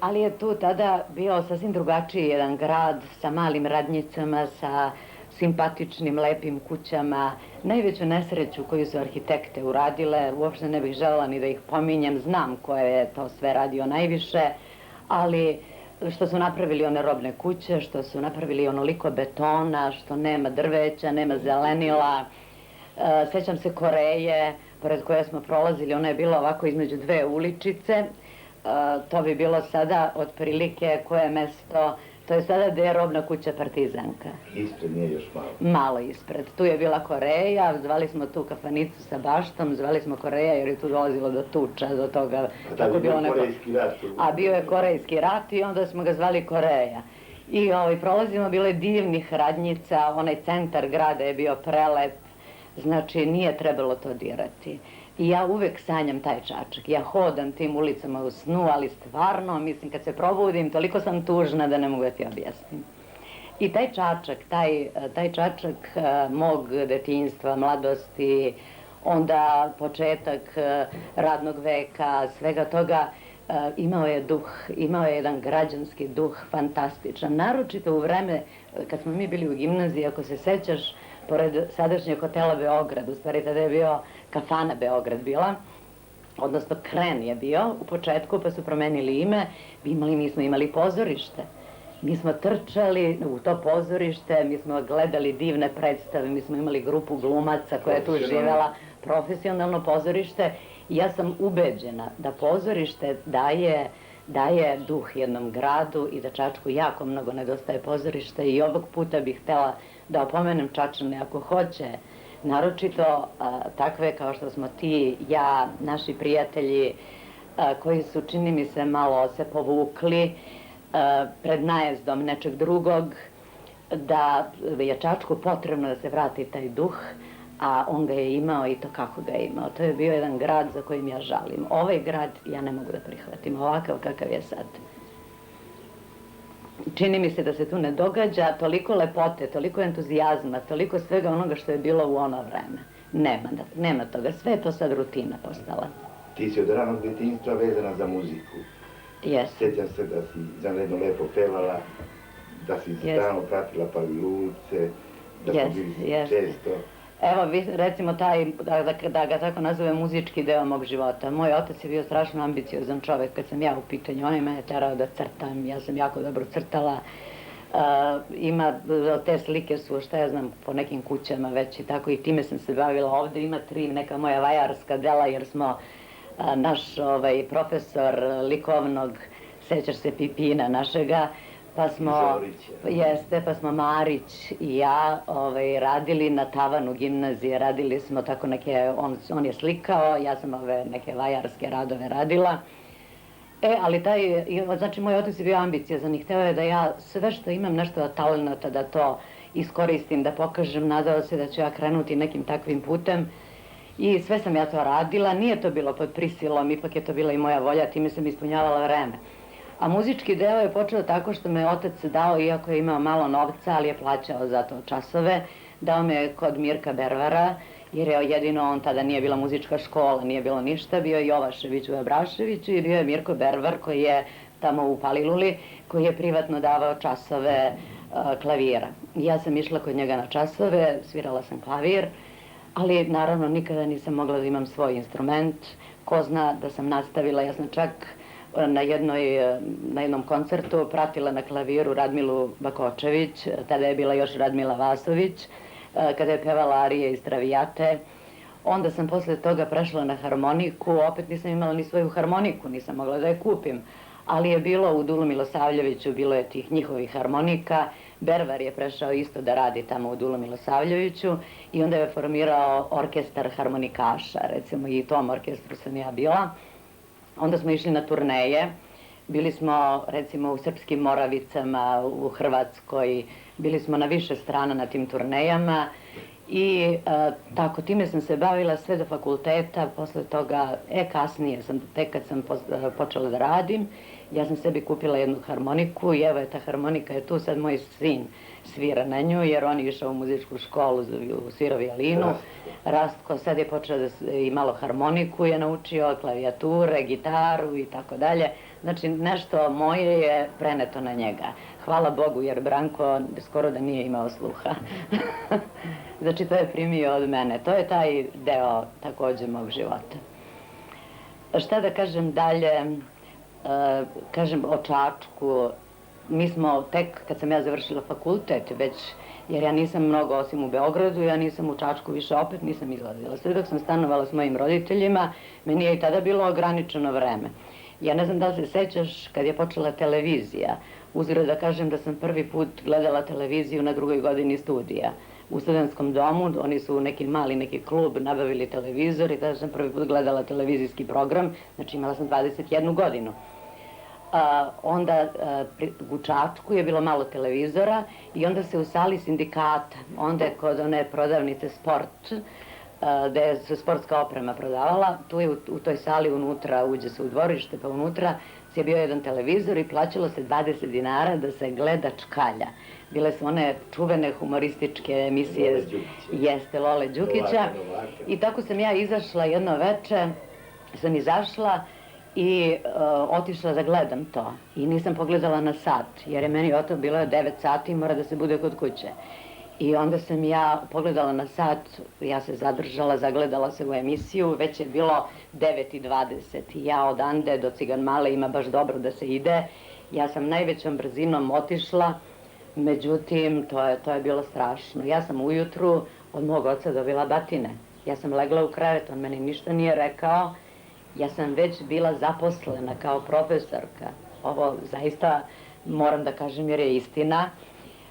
ali je tu tada bio sasvim drugačiji jedan grad sa malim radnjicama, sa simpatičnim, lepim kućama. Najveću nesreću koju su arhitekte uradile, uopšte ne bih želela ni da ih pominjem, znam ko je to sve radio najviše, ali što su napravili one robne kuće, što su napravili onoliko betona, što nema drveća, nema zelenila. Sećam se Koreje, pored koje smo prolazili, ona je bila ovako između dve uličice. To bi bilo sada otprilike koje mesto, to je sada gde je robna kuća Partizanka. Ispred nije još malo. Malo ispred. Tu je bila Koreja, zvali smo tu kafanicu sa baštom, zvali smo Koreja jer je tu dolazilo do tuča, do toga. A tada je bio Korejski rat. A bio je Korejski rat i onda smo ga zvali Koreja. I prolazimo, bilo je divnih radnjica, onaj centar grada je bio prelep, znači nije trebalo to dirati. I ja uvek sanjam taj Čačak. Ja hodam tim ulicama u snu, ali stvarno, mislim, kad se probudim, toliko sam tužna da ne mogu da ti objasnim. I taj Čačak mog detinjstva, mladosti, onda početak radnog veka, svega toga, imao je duh, imao je jedan građanski duh fantastičan. Naročito u vreme kad smo mi bili u gimnaziji, ako se sećaš, pored sadašnjeg hotela Beograd, u stvari tada je bio kafana Beograd bila, odnosno Kren je bio u početku, pa su promenili ime, mi smo imali pozorište. Mi smo trčali u to pozorište, mi smo gledali divne predstave, mi smo imali grupu glumaca koja je tu živela, profesionalno pozorište. I ja sam ubeđena da pozorište daje duh jednom gradu i da Čačku jako mnogo nedostaje pozorišta i ovog puta bih htela da opomenem Čačane ako hoće, naročito takve kao što smo ti, ja, naši prijatelji koji su, čini mi se, malo se povukli pred najezdom nečeg drugog, da je Čačku potrebno da se vrati taj duh, a on ga je imao i to kako ga je imao. To je bio jedan grad za kojim ja žalim. Ovaj grad ja ne mogu da prihvatim, ovakav kakav je sad. Čini mi se da se tu ne događa toliko lepote, toliko entuzijazma, toliko svega onoga što je bilo u ono vreme. Nema toga, sve je to sad rutina postala. Ti si od ranog detinjstva vezana za muziku. Sjećam se da si izvanredno lepo pevala, da si stalno pratila Palilulce, da smo bili često. Evo, recimo taj, da ga tako nazove, muzički deo mog života. Moj otac je bio strašno ambiciozan čovek kad sam ja u pitanju. On je mene terao da crtam, ja sam jako dobro crtala. Te slike su, šta ja znam, po nekim kućama već i tako, i time sam se bavila. Ovde ima 3 neka moja vajarska dela, jer smo naš profesor likovnog, sećaš se Pipina našega, pa smo Marić i ja radili na tavanu gimnazije, radili smo tako neke, on je slikao, ja sam ove neke vajarske radove radila. Ali znači moj otac je bio ambiciozan i hteo je da ja sve što imam nešto od talenata da to iskoristim, da pokažem, nadao se da ću ja krenuti nekim takvim putem. I sve sam ja to radila, nije to bilo pod prisilom, ipak je to bila i moja volja, time sam ispunjavala vreme. A muzički deo je počeo tako što me otac dao, iako je imao malo novca, ali je plaćao za to časove, dao me kod Mirka Bervara, jer je jedino on, tada nije bila muzička škola, nije bilo ništa, bio je Jovašević u Abraševiću i bio je Mirko Bervar koji je tamo u Paliluli, koji je privatno davao časove klavira. Ja sam išla kod njega na časove, svirala sam klavir, ali naravno nikada nisam mogla da imam svoj instrument. Ko zna da sam nastavila, ja sam čak na jednom koncertu pratila na klaviru Radmilu Bakočević, tada je bila još Radmila Vasović, kada je pevala arije iz Travijate. Onda sam posle toga prešla na harmoniku, opet nisam imala ni svoju harmoniku, nisam mogla da je kupim, ali je bilo u Dulu Milosavljeviću, bilo je tih njihovih harmonika. Bervar je prešao isto da radi tamo u Dulu Milosavljeviću i onda je formirao orkestar harmonikaša, recimo, i u tom orkestru sam ja bila. Onda smo išli na turneje, bili smo recimo u Srpskim Moravicama, u Hrvatskoj, bili smo na više strana na tim turnejama i tako, time sam se bavila sve do fakulteta, posle toga, kasnije, tek kad sam počela da radim, ja sam sebi kupila jednu harmoniku i evo je ta harmonika je tu, sad moj sin svira na nju jer on je išao u muzičku školu, svira violinu. Rastko sad je počeo da i malo harmoniku je naučio, klavijature, gitaru i tako dalje. Znači nešto moje je preneto na njega. Hvala Bogu jer Branko skoro da nije imao sluha. Znači to je primio od mene. To je taj deo takođe mog života. Šta da kažem dalje? Kažem o Čačku, mi smo tek kad sam ja završila fakultet već, jer ja nisam mnogo osim u Beogradu, ja nisam u Čačku više opet nisam izlazila. Sve dok sam stanovala s mojim roditeljima, meni je i tada bilo ograničeno vreme. Ja ne znam da li se sećaš kad je počela televizija, uzgred da kažem da sam prvi put gledala televiziju na 2. godini studija. U studentskom domu, oni su neki klub nabavili televizor i tada sam prvi put gledala televizijski program, znači imala sam 21 godinu. Onda u Čačku je bilo malo televizora i onda se u sali sindikata, onda je kod one prodavnice Sport, gde se sportska oprema prodavala, tu je u toj sali unutra, uđe se u dvorište, pa unutra je bio jedan televizor i plaćalo se 20 dinara da se gleda Čkalja. Bile su one čuvene humorističke emisije, jeste, Lole Đukića. I tako sam ja izašla jedno veče, sam izašla i otišla da gledam to. I nisam pogledala na sat, jer je meni bilo 9 sati i mora da se bude kod kuće. I onda sam ja pogledala na sat, ja se zadržala, zagledala se u emisiju, već je bilo 9:20 i ja odande do Cigan Male ima baš dobro da se ide. Ja sam najvećom brzinom otišla, međutim, to je bilo strašno. Ja sam ujutru od mog oca dobila batine. Ja sam legla u krevet, on meni ništa nije rekao. Ja sam već bila zaposlena kao profesorka. Ovo zaista moram da kažem jer je istina.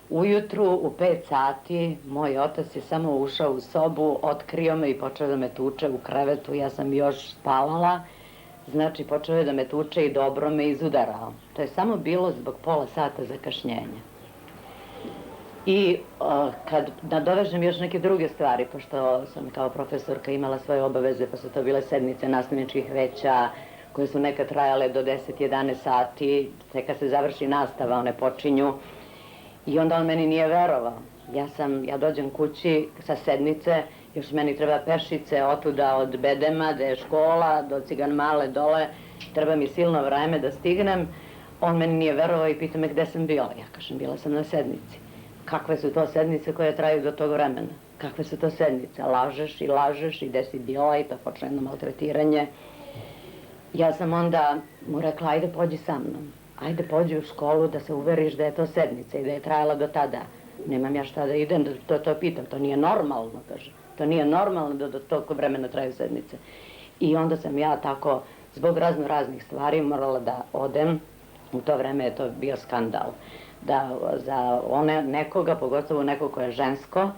Ujutru u 5 sati moj otac je samo ušao u sobu, otkrio me i počeo da me tuče u krevetu. Ja sam još spavala. Znači, počeo je da me tuče i dobro me izudarao. To je samo bilo zbog pola sata zakašnjenja. I kad nadovežem još neke druge stvari, pošto sam kao profesorka imala svoje obaveze, pa su to bile sednice nastavničkih veća, koje su nekad trajale do 10-11 sati, te kad se završi nastava, one počinju. I onda on meni nije verovao. Ja dođem kući sa sednice, još meni treba pešice otuda od Bedema, da je škola, do Cigan Male dole, treba mi silno vreme da stignem. On meni nije verovao i pita me gde sam bila. Ja kažem, bila sam na sednici. Kakve su to sednice koje traju do tog vremena? Kakve su to sednice? Lažeš i gde si bila i to počne jedno maltretiranje. Ja sam onda mu rekla, ajde pođi sa mnom. Ajde pođi u školu da se uveriš da je to sednica i da je trajala do tada. Nemam ja šta da idem, da to pitam, to nije normalno, kaže. To nije normalno da do tog vremena traju sednice. I onda sam ja tako, zbog raznih stvari, morala da odem. U to vreme je to bio skandal. Da za nekoga, pogotovo nekog ko je žensko,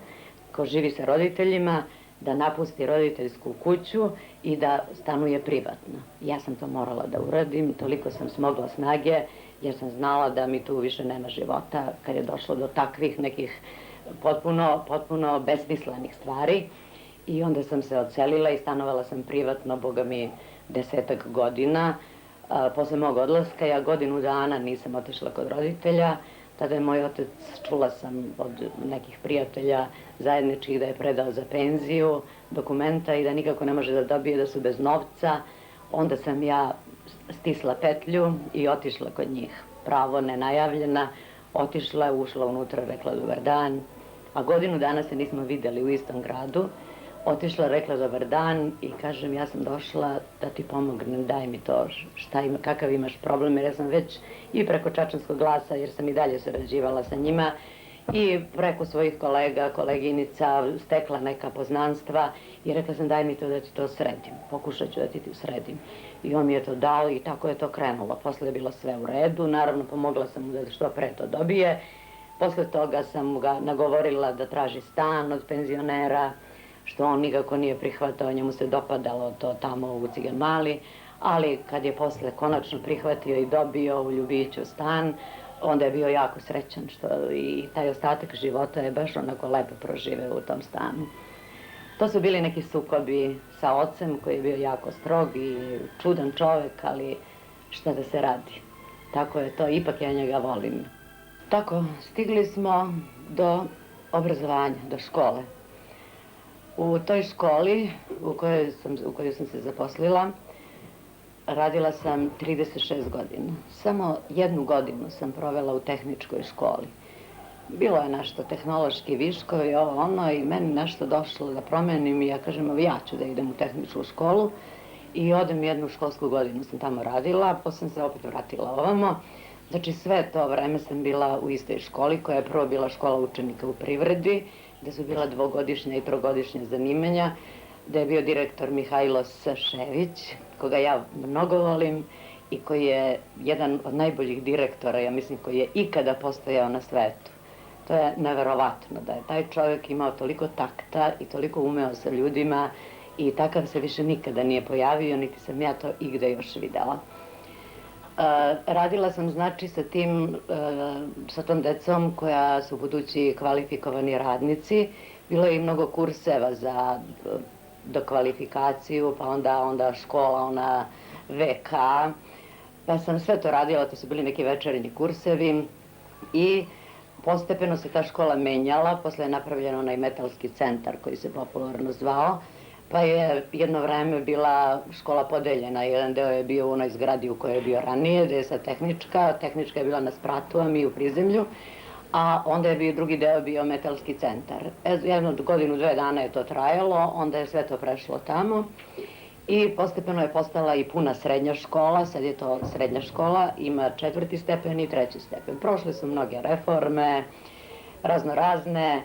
ko živi sa roditeljima, da napusti roditeljsku kuću i da stanuje privatno. Ja sam to morala da uradim, toliko sam smogla snage, jer sam znala da mi tu više nema života, kad je došlo do takvih nekih potpuno besmislenih stvari. I onda sam se odselila i stanovala sam privatno, boga mi, 10-ak godina. Posle mog odlaska ja godinu dana nisam otišla kod roditelja. Tada je moj otac, čula sam od nekih prijatelja zajedničkih da je predao za penziju dokumenta i da nikako ne može da dobije, da su bez novca. Onda sam ja stisla petlju i otišla kod njih. Pravo, nenajavljena, otišla, ušla unutra, rekla dobar dan. A godinu dana se nismo videli u istom gradu. Otišla, rekla dobar dan i kažem, ja sam došla da ti pomognem, daj mi to, kakav imaš problem, jer ja sam već i preko Čačanskog glasa, jer sam i dalje sarađivala sa njima, i preko svojih kolega, koleginica, stekla neka poznanstva i rekla sam, daj mi to da ti to sredim, pokušat ću da ti sredim. I on mi je to dao i tako je to krenulo. Posle je bilo sve u redu, naravno pomogla sam mu da što pre to dobije. Posle toga sam ga nagovorila da traži stan od penzionera, što on nikako nije prihvatao, njemu se dopadalo to tamo u Cigan Mali, ali kad je posle konačno prihvatio i dobio u Ljubiću stan, onda je bio jako srećan i taj ostatak života je baš onako lepo proživeo u tom stanu. To su bili neki sukobi sa ocem koji je bio jako strog i čudan čovek, ali šta da se radi. Tako je to, ipak ja njega volim. Tako, stigli smo do obrazovanja, do škole. U toj školi u kojoj sam se zaposlila, radila sam 36 godina. Samo 1 godinu sam provela u tehničkoj školi. Bilo je nešto tehnološki viškovi, i meni nešto došlo da promenim i ja kažem, ja ću da idem u tehničku školu i odem 1 školsku godinu sam tamo radila, posle sam se opet vratila ovamo. Znači sve to vreme sam bila u istoj školi koja je prvo bila škola učenika u privredi, gde su bila 2-godišnja i 3-godišnja zanimanja, gde je bio direktor Mihajlo Šević, koga ja mnogo volim i koji je jedan od najboljih direktora, ja mislim, koji je ikada postojao na svetu. To je neverovatno da je taj čovjek imao toliko takta i toliko umeo sa ljudima i takav se više nikada nije pojavio, niti sam ja to igde još videla. Radila sam znači sa tom decom koja su budući kvalifikovani radnici. Bilo je i mnogo kurseva za dokvalifikaciju, pa onda škola, ona VK. Pa sam sve to radila, to su bili neki večernji kursevi i postepeno se ta škola menjala. Posle je napravljen onaj metalski centar koji se popularno zvao. Pa je jedno vreme bila škola podeljena, jedan deo je bio u onoj zgradi u kojoj je bio ranije, gde je sad tehnička je bila na spratu, a mi u prizemlju, a onda je bio drugi deo bio metalski centar. Jednu godinu, 2 dana je to trajalo, onda je sve to prešlo tamo i postepeno je postala i puna srednja škola, sad je to srednja škola, ima 4. stepen i 3. stepen. Prošle su mnoge reforme, razne,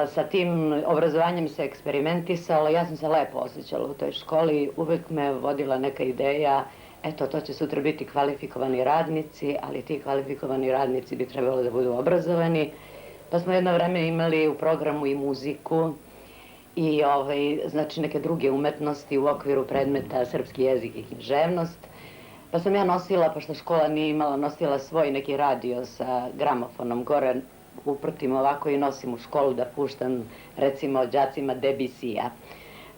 sa tim obrazovanjem se eksperimentisalo, ja sam se lepo osjećala u toj školi, uvek me vodila neka ideja, eto, to će sutra biti kvalifikovani radnici, ali ti kvalifikovani radnici bi trebalo da budu obrazovani. Pa smo jedno vreme imali u programu i muziku i znači neke druge umetnosti u okviru predmeta srpski jezik i književnost. Pa sam ja nosila, pošto škola nije imala, nosila svoj neki radio sa gramofonom gore, uprtim ovako i nosim u školu da puštam recimo đacima Debussyja.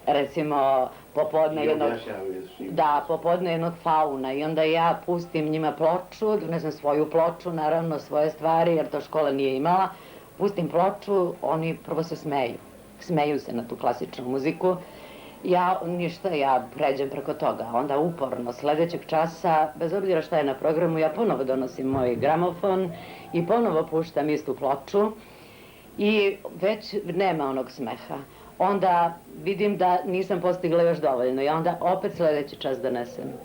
Recimo popodne jednog Fauna i onda ja pustim njima ploču, donesem svoju ploču, naravno svoje stvari jer to škola nije imala, pustim ploču, oni prvo se smeju se na tu klasičnu muziku, ja pređem preko toga, onda uporno sledećeg časa, bez obzira šta je na programu, ja ponovo donosim moj gramofon i ponovo puštam istu ploču i već nema onog smeha. Onda vidim da nisam postigla još dovoljno i onda opet sledeći čas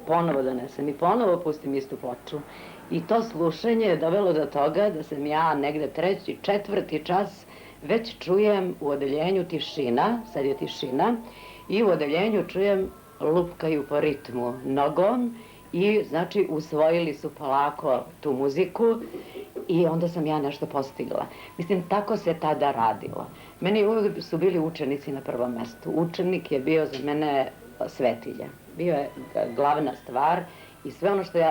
ponovo donesem i ponovo pustim istu ploču. I to slušanje je dovelo do toga da sam ja negde 3., 4. čas već čujem u odeljenju tišina, sad je tišina, i u odeljenju čujem lupkaju po ritmu nogom i znači usvojili su polako tu muziku i onda sam ja nešto postigla. Mislim, tako se tada radilo. Meni uvijek su bili učenici na prvom mestu. Učenik je bio za mene svetilja. Bio je glavna stvar i sve ono što ja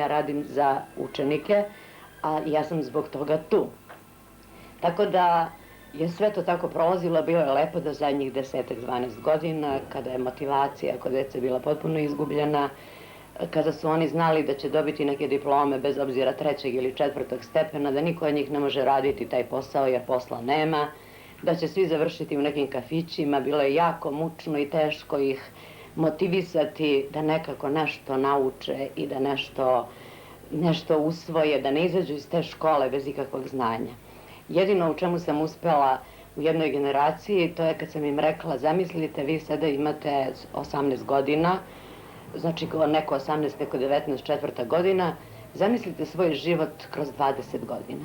radim za učenike, a ja sam zbog toga tu. Tako da je sve to tako prolazilo, bilo je lepo do zadnjih 10-12 godina, kada je motivacija kod dece bila potpuno izgubljena, kada su oni znali da će dobiti neke diplome bez obzira 3. ili 4. stepena, da niko od njih ne može raditi taj posao jer posla nema, da će svi završiti u nekim kafićima, bilo je jako mučno i teško ih motivisati da nekako nešto nauče i da nešto usvoje, da ne izađu iz te škole bez ikakvog znanja. Jedino u čemu sam uspela u jednoj generaciji, to je kad sam im rekla, zamislite, vi sada imate 18 godina, znači neko 18, neko 19, 4. godina, zamislite svoj život kroz 20 godina.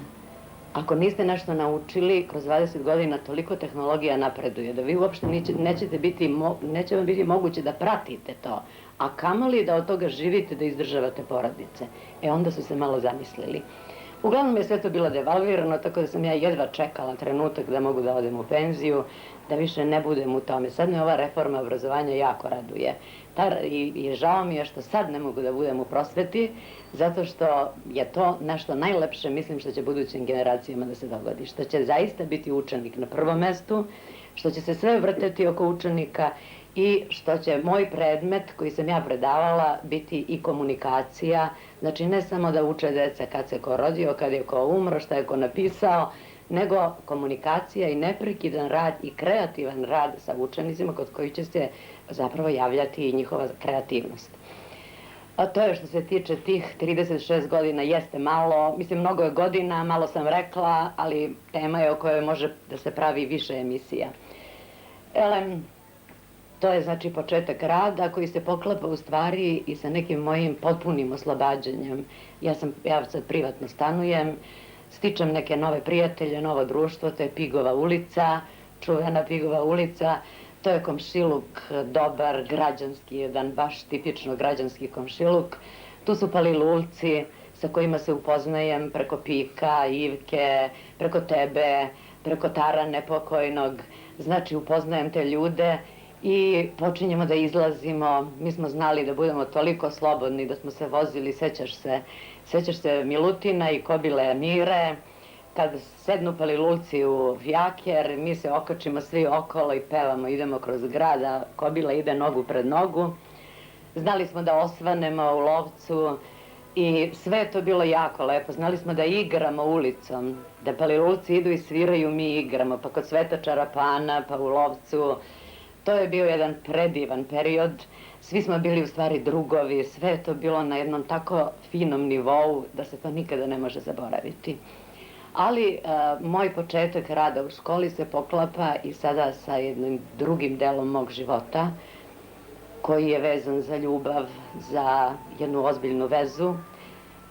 Ako niste nešto naučili, kroz 20 godina toliko tehnologija napreduje, da vi uopšte neće vam biti moguće da pratite to, a kamoli da od toga živite, da izdržavate porodice. Onda su se malo zamislili. Uglavnom je sve to bilo devalvirano, tako da sam ja jedva čekala trenutak da mogu da odem u penziju, da više ne budem u tome. Sad me ova reforma obrazovanja jako raduje. I žao mi je što sad ne mogu da budem u prosveti, zato što je to nešto najlepše, mislim, što će budućim generacijama da se dogodi. Što će zaista biti učenik na prvom mestu, što će se sve vrteti oko učenika i što će moj predmet koji sam ja predavala biti i komunikacija, znači ne samo da uče deca kad se ko rodio, kad je ko umro, šta je ko napisao, nego komunikacija i neprekidan rad i kreativan rad sa učenicima kod kojih će se zapravo javljati i njihova kreativnost. A to je što se tiče tih 36 godina, jeste malo, mislim mnogo je godina, malo sam rekla, ali tema je o kojoj može da se pravi više emisija. To je znači početak rada koji se poklapa u stvari i sa nekim mojim potpunim oslobađanjem. Ja sad privatno stanujem, stičem neke nove prijatelje, novo društvo, to je Pigova ulica, čuvena Pigova ulica, to je komšiluk dobar, građanski, jedan baš tipično građanski komšiluk. Tu su palilulci sa kojima se upoznajem preko Pika, Ivke, preko tebe, preko Tarane pokojnog, znači upoznajem te ljude i počinjemo da izlazimo. Mi smo znali da budemo toliko slobodni da smo se vozili, sećaš se Milutina i Kobile Mire, kad sednu palilulci u fijaker, mi se okačimo svi okolo i pevamo, idemo kroz grad, a Kobila ide nogu pred nogu. Znali smo da osvanemo u Lovcu i sve je to bilo jako lepo. Znali smo da igramo ulicom, da palilulci idu i sviraju, mi igramo, pa kod Sveta Čarapana, pa u Lovcu. To je bio jedan predivan period, svi smo bili u stvari drugovi, sve je to bilo na jednom tako finom nivou da se to nikada ne može zaboraviti. Ali moj početak rada u školi se poklapa i sada sa jednim drugim delom mog života, koji je vezan za ljubav, za jednu ozbiljnu vezu.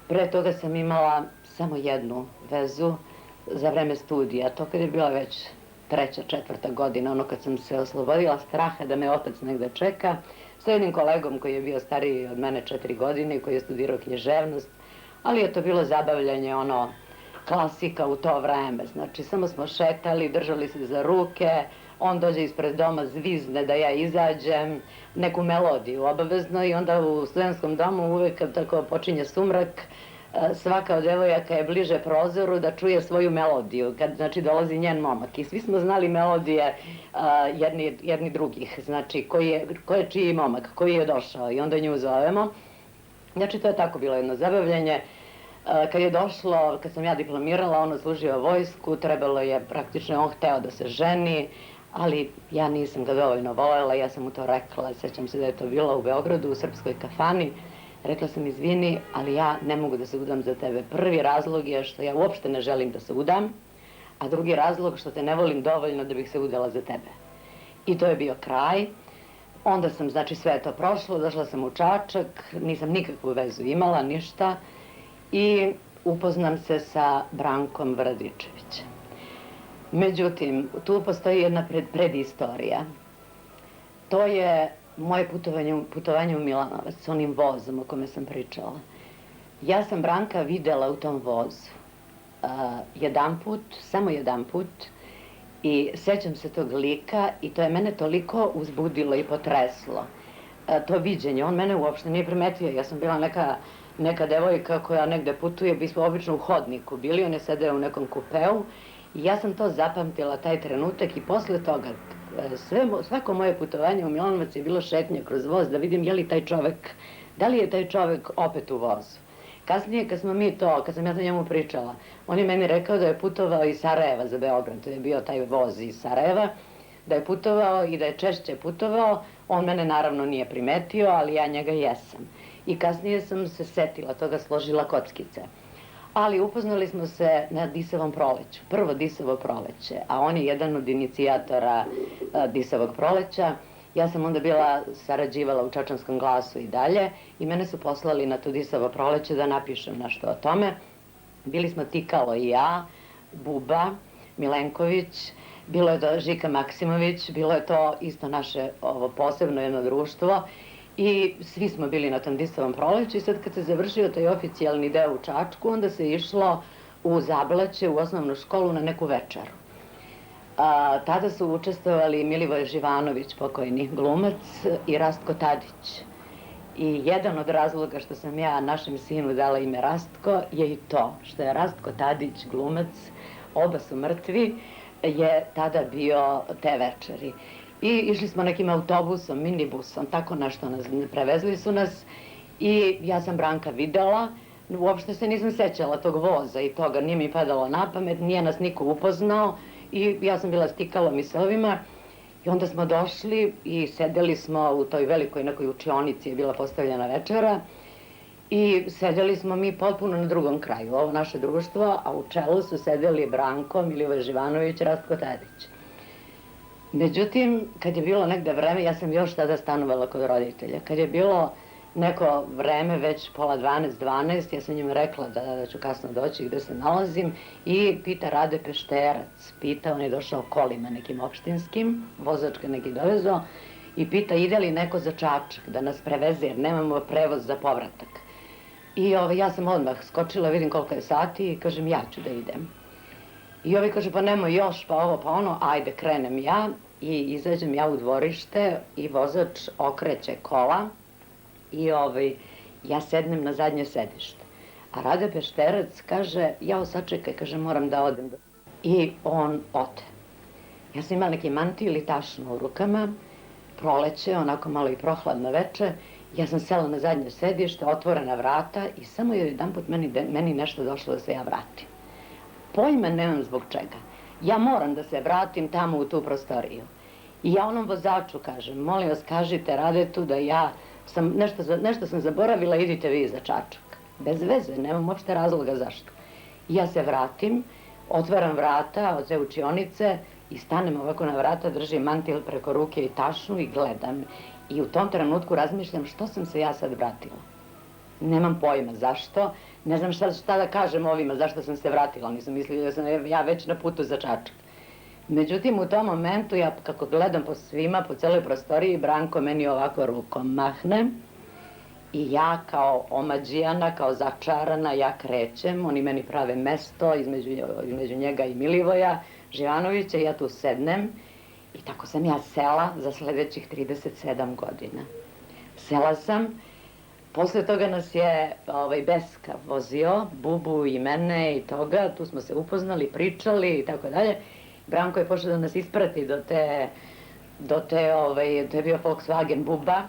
Pre toga sam imala samo jednu vezu za vreme studija, to kad je bila već 3., 4. godina, ono kad sam se oslobodila straha da me otac negde čeka, sa jednim kolegom koji je bio stariji od mene 4 godine i koji je studirao književnost, ali je to bilo zabavljanje, ono, klasika u to vreme. Znači, samo smo šetali, držali se za ruke, on dođe ispred doma, zvizne da ja izađem, neku melodiju obavezno, i onda u studentskom domu uvek kad tako počinje sumrak, svaka od devojaka je bliže prozoru da čuje svoju melodiju, kad znači dolazi njen momak. I svi smo znali melodije jedni drugih, znači ko je čiji momak, koji je došao, i onda nju zovemo. Znači, to je tako bilo jedno zabavljanje. Kad je došlo, kad sam ja diplomirala, on odslužio vojsku, trebalo je, praktično on hteo da se ženi, ali ja nisam ga dovoljno volela, ja sam mu to rekla, sećam se da je to bilo u Beogradu, u srpskoj kafani. Rekla sam, izvini, ali ja ne mogu da se udam za tebe. Prvi razlog je što ja uopšte ne želim da se udam, a drugi razlog što te ne volim dovoljno da bih se udala za tebe. I to je bio kraj. Onda sam, znači, sve to prošlo, došla sam u Čačak, nisam nikakvu vezu imala, ništa, i upoznam se sa Brankom Vradičevićem. Međutim, tu postoji jedna predistorija. To je moje putovanje u Milanovac s onim vozom o kome sam pričala. Ja sam Branka videla u tom vozu jedanput, samo jedanput, i sećam se tog lika i to je mene toliko uzbudilo i potreslo. To viđenje, on mene uopšte nije primetio, ja sam bila neka devojka koja negde putuje, mi smo obično u hodniku bili, on je sedeo u nekom kupeu i ja sam to zapamtila, taj trenutak, i posle toga svako moje putovanje u Milanovac je bilo šetnje kroz voz da vidim da li je taj čovek opet u vozu. Kasnije kad sam ja to njemu pričala, on je meni rekao da je putovao iz Sarajeva za Beograd, to je bio taj voz iz Sarajeva, da je putovao i da je češće putovao, on mene naravno nije primetio, ali ja njega jesam. I kasnije sam se setila toga, složila kockice. Ali upoznali smo se na Disavom proleću, prvo Disavo proleće, a on je jedan od inicijatora Disavog proleća. Ja sam onda sarađivala u Čačanskom glasu i dalje i mene su poslali na to Disavo proleće da napišem nešto o tome. Bili smo Tikalo i ja, Buba, Milenković, bilo je to Žika Maksimović, bilo je to isto naše posebno jedno društvo i svi smo bili na tom Disavom proleću i sad kad se završio taj oficijalni deo u Čačku, onda se išlo u Zableće, u osnovnu školu na neku večeru. Tada su učestvovali Milivoje Živanović, pokojni glumac, i Rastko Tadić. I jedan od razloga što sam ja našem sinu dala ime Rastko je i to što je Rastko Tadić glumac, oba su mrtvi, je tada bio te večeri. I išli smo nekim autobusom, minibusom, tako nešto prevezli su nas i ja sam Branka videla, uopšte se nisam sećala tog voza i toga, nije mi padalo na pamet, nije nas niko upoznao i ja sam bila s Tikalom i sa ovima i onda smo došli i sedeli smo u toj velikoj nekoj učionici, je bila postavljena večera i sedeli smo mi potpuno na drugom kraju, ovo naše društvo, a u čelu su sedeli Branko, Milivoje Živanović, Rastko Tadić. Međutim, kad je bilo negde vreme, ja sam još tada stanovala kod roditelja, kad je bilo neko vreme, već pola 12, ja sam njima rekla da ću kasno doći gde se nalazim i pita Rade Pešterac, on je došao kolima nekim opštinskim, vozačka neki dovezo, i pita ide li neko za Čačak da nas preveze jer nemamo prevoz za povratak. I ja sam odmah skočila, vidim koliko je sati i kažem ja ću da idem. I kaže pa nemoj još, pa ovo, pa ono, ajde krenem ja i izađem ja u dvorište i vozač okreće kola i ja sednem na zadnje sedište. A Rade Pešterac kaže, jao sačekaj, kaže moram da odem. I on ode. Ja sam imala neki mantiju ili tašnu u rukama, proleće, onako malo i prohladno veče, ja sam sela na zadnje sedište, otvorena vrata i samo je jedanput meni nešto došlo da se ja vratim. Pojma nemam zbog čega. Ja moram da se vratim tamo u tu prostoriju. I ja onom vozaču kažem, molim vas kažite Radetu da ja sam, nešto sam zaboravila, idite vi za Čačak. Bez veze, nemam uopšte razloga zašto. Ja se vratim, Otvaram vrata od te učionice i stanem ovako na vrata, držim mantil preko ruke i tašnu i gledam. I u tom trenutku razmišljam što sam se ja sad vratila. Nemam pojma zašto, ne znam šta da kažem ovima, zašto sam se vratila, oni su mislili da sam ja već na putu za Čačak. Međutim, u tom momentu, ja kako gledam po svima, po celoj prostoriji, Branko meni ovako rukom mahne i ja kao omađijana, kao začarana, ja krećem, oni meni prave mesto između njega i Milivoja Živanovića, ja tu sednem i tako sam ja sela za sledećih 37 godina. Sela sam. Posle toga nas je Beska vozio, Bubu i mene i toga, tu smo se upoznali, pričali i tako dalje. Branko je pošao da nas isprati to je bio Volkswagen Buba,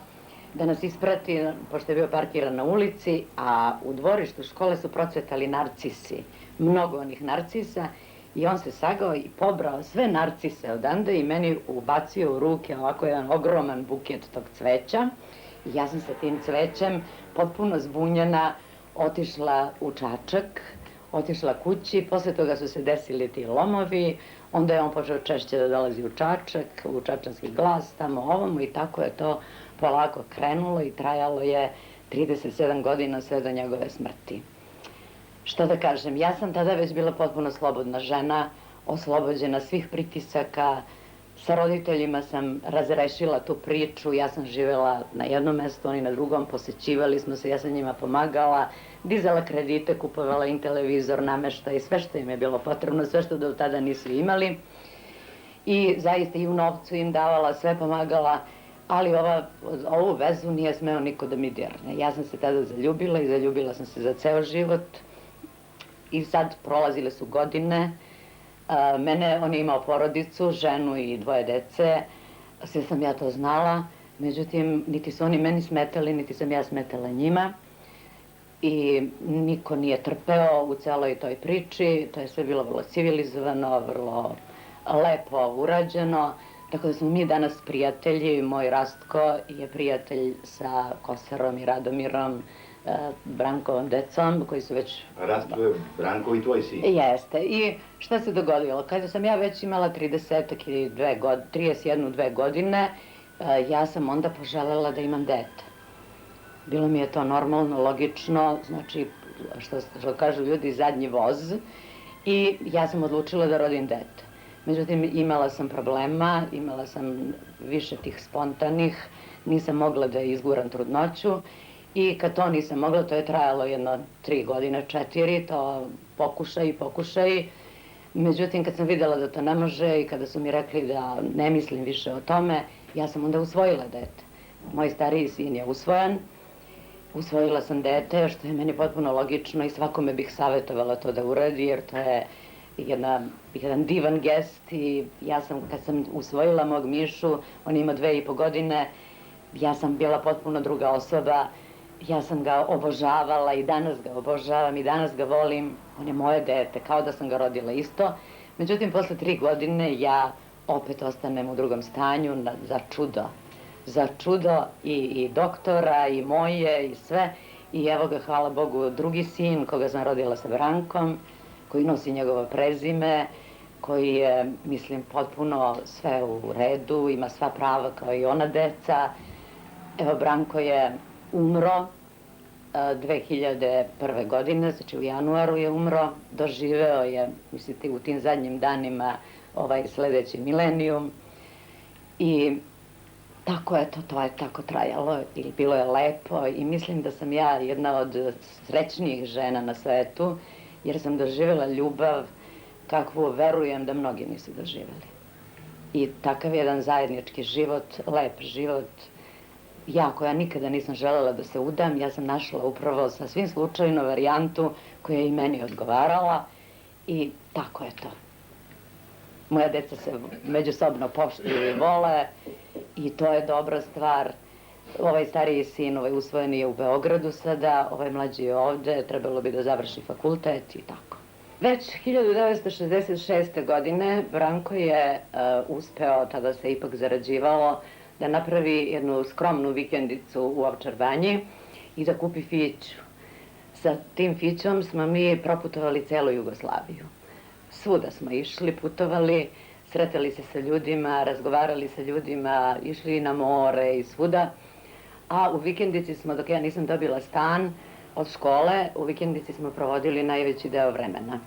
da nas isprati, pošto je bio parkiran na ulici, a u dvorištu škole su procvetali narcisi, mnogo onih narcisa, i on se sagao i pobrao sve narcise odande i meni ubacio u ruke ovako jedan ogroman buket tog cveća. Ja sam sa tim cvećem, potpuno zbunjena, otišla u Čačak, otišla kući, posle toga su se desili ti lomovi, onda je on počeo češće da dolazi u Čačak, u Čačanski glas, tamo ovamo, i tako je to polako krenulo i trajalo je 37 godina sve do njegove smrti. Šta da kažem, ja sam tada već bila potpuno slobodna žena, oslobođena svih pritisaka. Sa roditeljima sam razrešila tu priču, ja sam živela na jednom mestu, oni na drugom, posećivali smo se, ja sam njima pomagala, dizala kredite, kupovala im televizor, nameštaj, sve što im je bilo potrebno, sve što do tada nisu imali. I zaista i u novcu im davala, sve pomagala, ali ovu vezu nije smeo niko da mi dirne. Ja sam se tada zaljubila i zaljubila sam se za ceo život i sad prolazile su godine. On je imao porodicu, ženu i 2 dece, sve sam ja to znala, međutim, niti su oni meni smetali, niti sam ja smetala njima i niko nije trpeo u celoj toj priči, to je sve bilo vrlo civilizovano, vrlo lepo urađeno, tako da smo mi danas prijatelji, moj Rastko je prijatelj sa Kosarom i Radomirom, Brankovom decom, koji su već... Rastko je Branko i tvoj sin. Jeste. I šta se dogodilo? Kada sam ja već imala 31-2 godine, ja sam onda poželela da imam dete. Bilo mi je to normalno, logično, znači, što kažu ljudi, zadnji voz. I ja sam odlučila da rodim dete. Međutim, imala sam problema, imala sam više tih spontanih, nisam mogla da izguram trudnoću. I kad to nisam mogla, to je trajalo 3 godine, 4, to pokušaj. Međutim, kad sam videla da to ne može i kada su mi rekli da ne mislim više o tome, ja sam onda usvojila dete. Moj stariji sin je usvojen, usvojila sam dete, što je meni potpuno logično i svakome bih savjetovala to da uradi, jer to je jedan divan gest i ja sam, kad sam usvojila mog Mišu, on ima 2,5 godine, ja sam bila potpuno druga osoba. Ja sam ga obožavala i danas ga obožavam i danas ga volim. On je moje dete, kao da sam ga rodila isto. Međutim, posle 3 godine ja opet ostanem u drugom stanju za čudo. Za čudo i doktora i moje i sve. I evo ga, hvala Bogu, drugi sin koga sam rodila sa Brankom, koji nosi njegovo prezime, koji je, mislim, potpuno sve u redu, ima sva prava kao i ona deca. Evo, Branko je umro 2001. godine, znači u januaru je umro, doživeo je, mislite, u tim zadnjim danima sledeći milenijum i tako je to je tako trajalo i bilo je lepo i mislim da sam ja jedna od srećnijih žena na svetu jer sam doživela ljubav kakvu verujem da mnogi nisu doživeli. I takav jedan zajednički život, lep život. Ja koja nikada nisam želela da se udam, ja sam našla upravo sa svim slučajno varijantu koja je i meni odgovarala i tako je to. Moja deca se međusobno poštuju i vole i to je dobra stvar. Ovaj stariji sin, usvojen je u Beogradu sada, ovaj mlađi je ovde, trebalo bi da završi fakultet i tako. Već 1966. godine Branko je uspeo, tada se ipak zarađivalo, da napravi jednu skromnu vikendicu u Ovčar Banji i da kupi fiću. Sa tim fićom smo mi proputovali celu Jugoslaviju. svuda smo išli, putovali, sretali se sa ljudima, razgovarali sa ljudima, išli na more i svuda. A u vikendici smo, dok ja nisam dobila stan od škole, u vikendici smo provodili najveći deo vremena.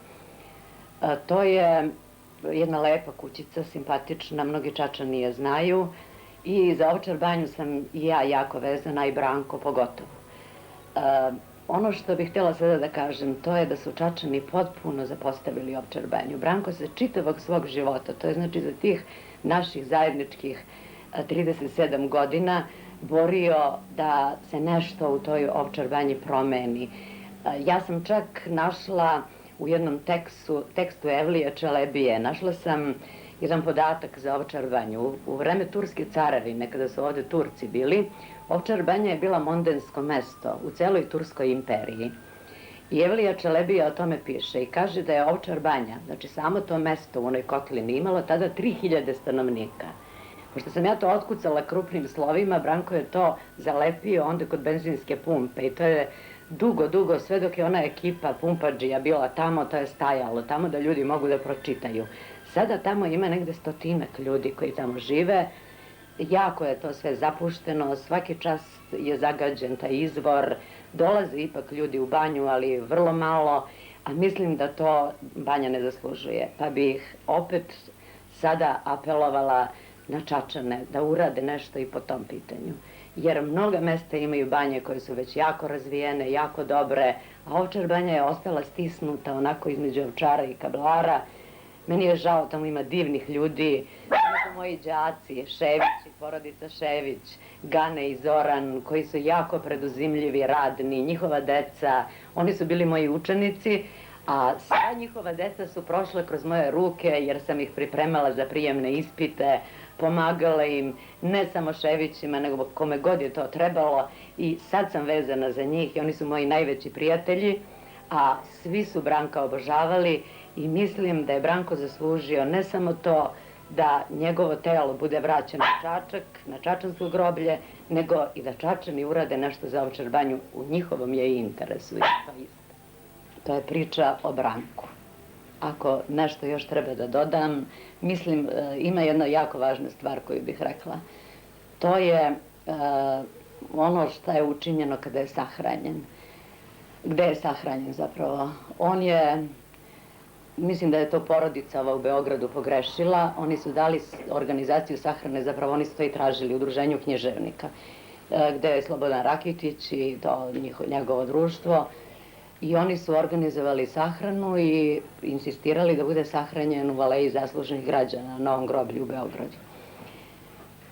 To je jedna lepa kućica, simpatična, mnogi Čačani je znaju i za Ovčar banju sam i ja jako vezana i Branko pogotovo. Ono što bih htjela sada da kažem, to je da su Čačani potpuno zapostavili Ovčar banju. Branko se čitavog svog života, to je znači za tih naših zajedničkih 37 godina, borio da se nešto u toj Ovčar banji promeni. Ja sam čak našla u jednom tekstu Evlije Čelebije, našla sam jedan podatak za Ovčar banju. U vreme Turske carevine, kada su ovde Turci bili, Ovčar banja je bila mondensko mesto u celoj Turskoj imperiji. I Evlija Čelebija o tome piše i kaže da je Ovčar banja, znači samo to mesto u onoj kotlini, imalo tada 3000 stanovnika. Pošto sam ja to otkucala krupnim slovima, Branko je to zalepio onda kod benzinske pumpe i to je dugo, sve dok je ona ekipa pumpađija bila tamo, to je stajalo tamo da ljudi mogu da pročitaju. Sada tamo ima negde 100-ak ljudi koji tamo žive, jako je to sve zapušteno, svaki čas je zagađen taj izvor, dolaze ipak ljudi u banju, ali vrlo malo, a mislim da to banja ne zaslužuje. Pa bih opet sada apelovala na Čačane da urade nešto i po tom pitanju. Jer mnoga mesta imaju banje koje su već jako razvijene, jako dobre, a Ovčar banja je ostala stisnuta onako između Ovčara i Kablara. Meni je žao, tamo ima divnih ljudi, tamo su moji đaci, Šević i porodica Šević, Gane i Zoran, koji su jako preduzimljivi, radni, njihova deca, oni su bili moji učenici, a sva njihova deca su prošle kroz moje ruke jer sam ih pripremala za prijemne ispite, pomagala im, ne samo Ševićima, nego kome god je to trebalo i sad sam vezana za njih i oni su moji najveći prijatelji, a svi su Branka obožavali i mislim da je Branko zaslužio ne samo to da njegovo telo bude vraćeno u Čačak, na Čačansko groblje, nego i da Čačani urade nešto za Ovčar banju, u njihovom je i interesu. To je priča o Branku. Ako nešto još treba da dodam, mislim, ima jedna jako važna stvar koju bih rekla. To je ono što je učinjeno kada je sahranjen. Gde je sahranjen zapravo? On je, mislim da je to porodica ova u Beogradu pogrešila, oni su dali organizaciju sahrane, zapravo oni su to i tražili u Udruženju književnika, gde je Slobodan Rakitić i to njegovo društvo. I oni su organizovali sahranu i insistirali da bude sahranjen u Aleji zaslužnih građana na Novom groblju u Beogradu.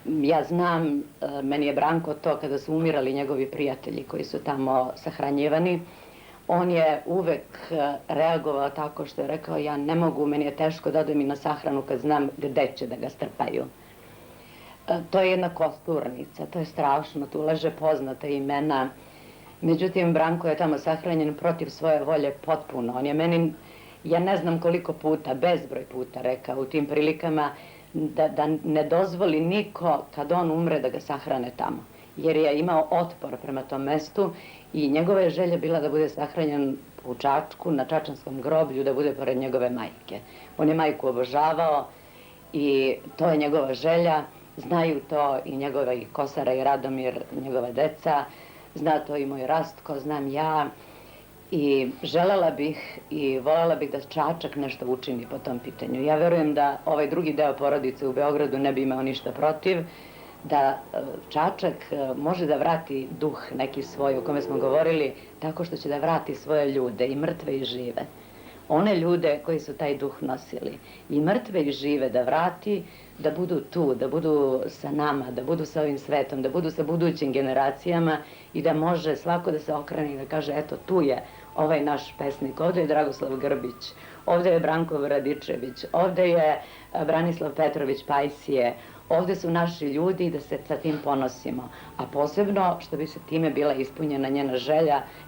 Ja znam, meni je Branko to kada su umirali njegovi prijatelji koji su tamo sahranjivani, on je uvek reagovao tako što je rekao ja ne mogu, meni je teško da odem i na sahranu kad znam gde će da ga strpaju. To je jedna kosturnica, to je strašno, tu leže poznata imena. Međutim, Branko je tamo sahranjen protiv svoje volje potpuno. On je meni, ja ne znam koliko puta, bezbroj puta rekao u tim prilikama da ne dozvoli niko kad on umre da ga sahrane tamo. Jer je imao otpor prema tom mestu i njegova je želja bila da bude sahranjen u Čačku, na Čačanskom groblju, da bude pored njegove majke. On je majku obožavao i to je njegova želja. Znaju to i njegova i Kosara i Radomir, njegova deca. Zna to i moj Rastko, znam ja i želela bih i voljela bih da Čačak nešto učini po tom pitanju. Ja verujem da ovaj drugi deo porodice u Beogradu ne bi imao ništa protiv, da Čačak može da vrati duh neki svoj o kome smo govorili tako što će da vrati svoje ljude i mrtve i žive. One ljude koji su taj duh nosili i mrtve i žive da vrati, da budu tu, da budu sa nama, da budu sa ovim svetom, da budu sa budućim generacijama i da može svako da se okrene i da kaže eto tu je ovaj naš pesnik, ovde je Dragoslav Grbić, ovde je Branko Radičević, ovde je Branislav Petrović Pajsije, ovde su naši ljudi i da se sa tim ponosimo. A posebno što bi se time bila ispunjena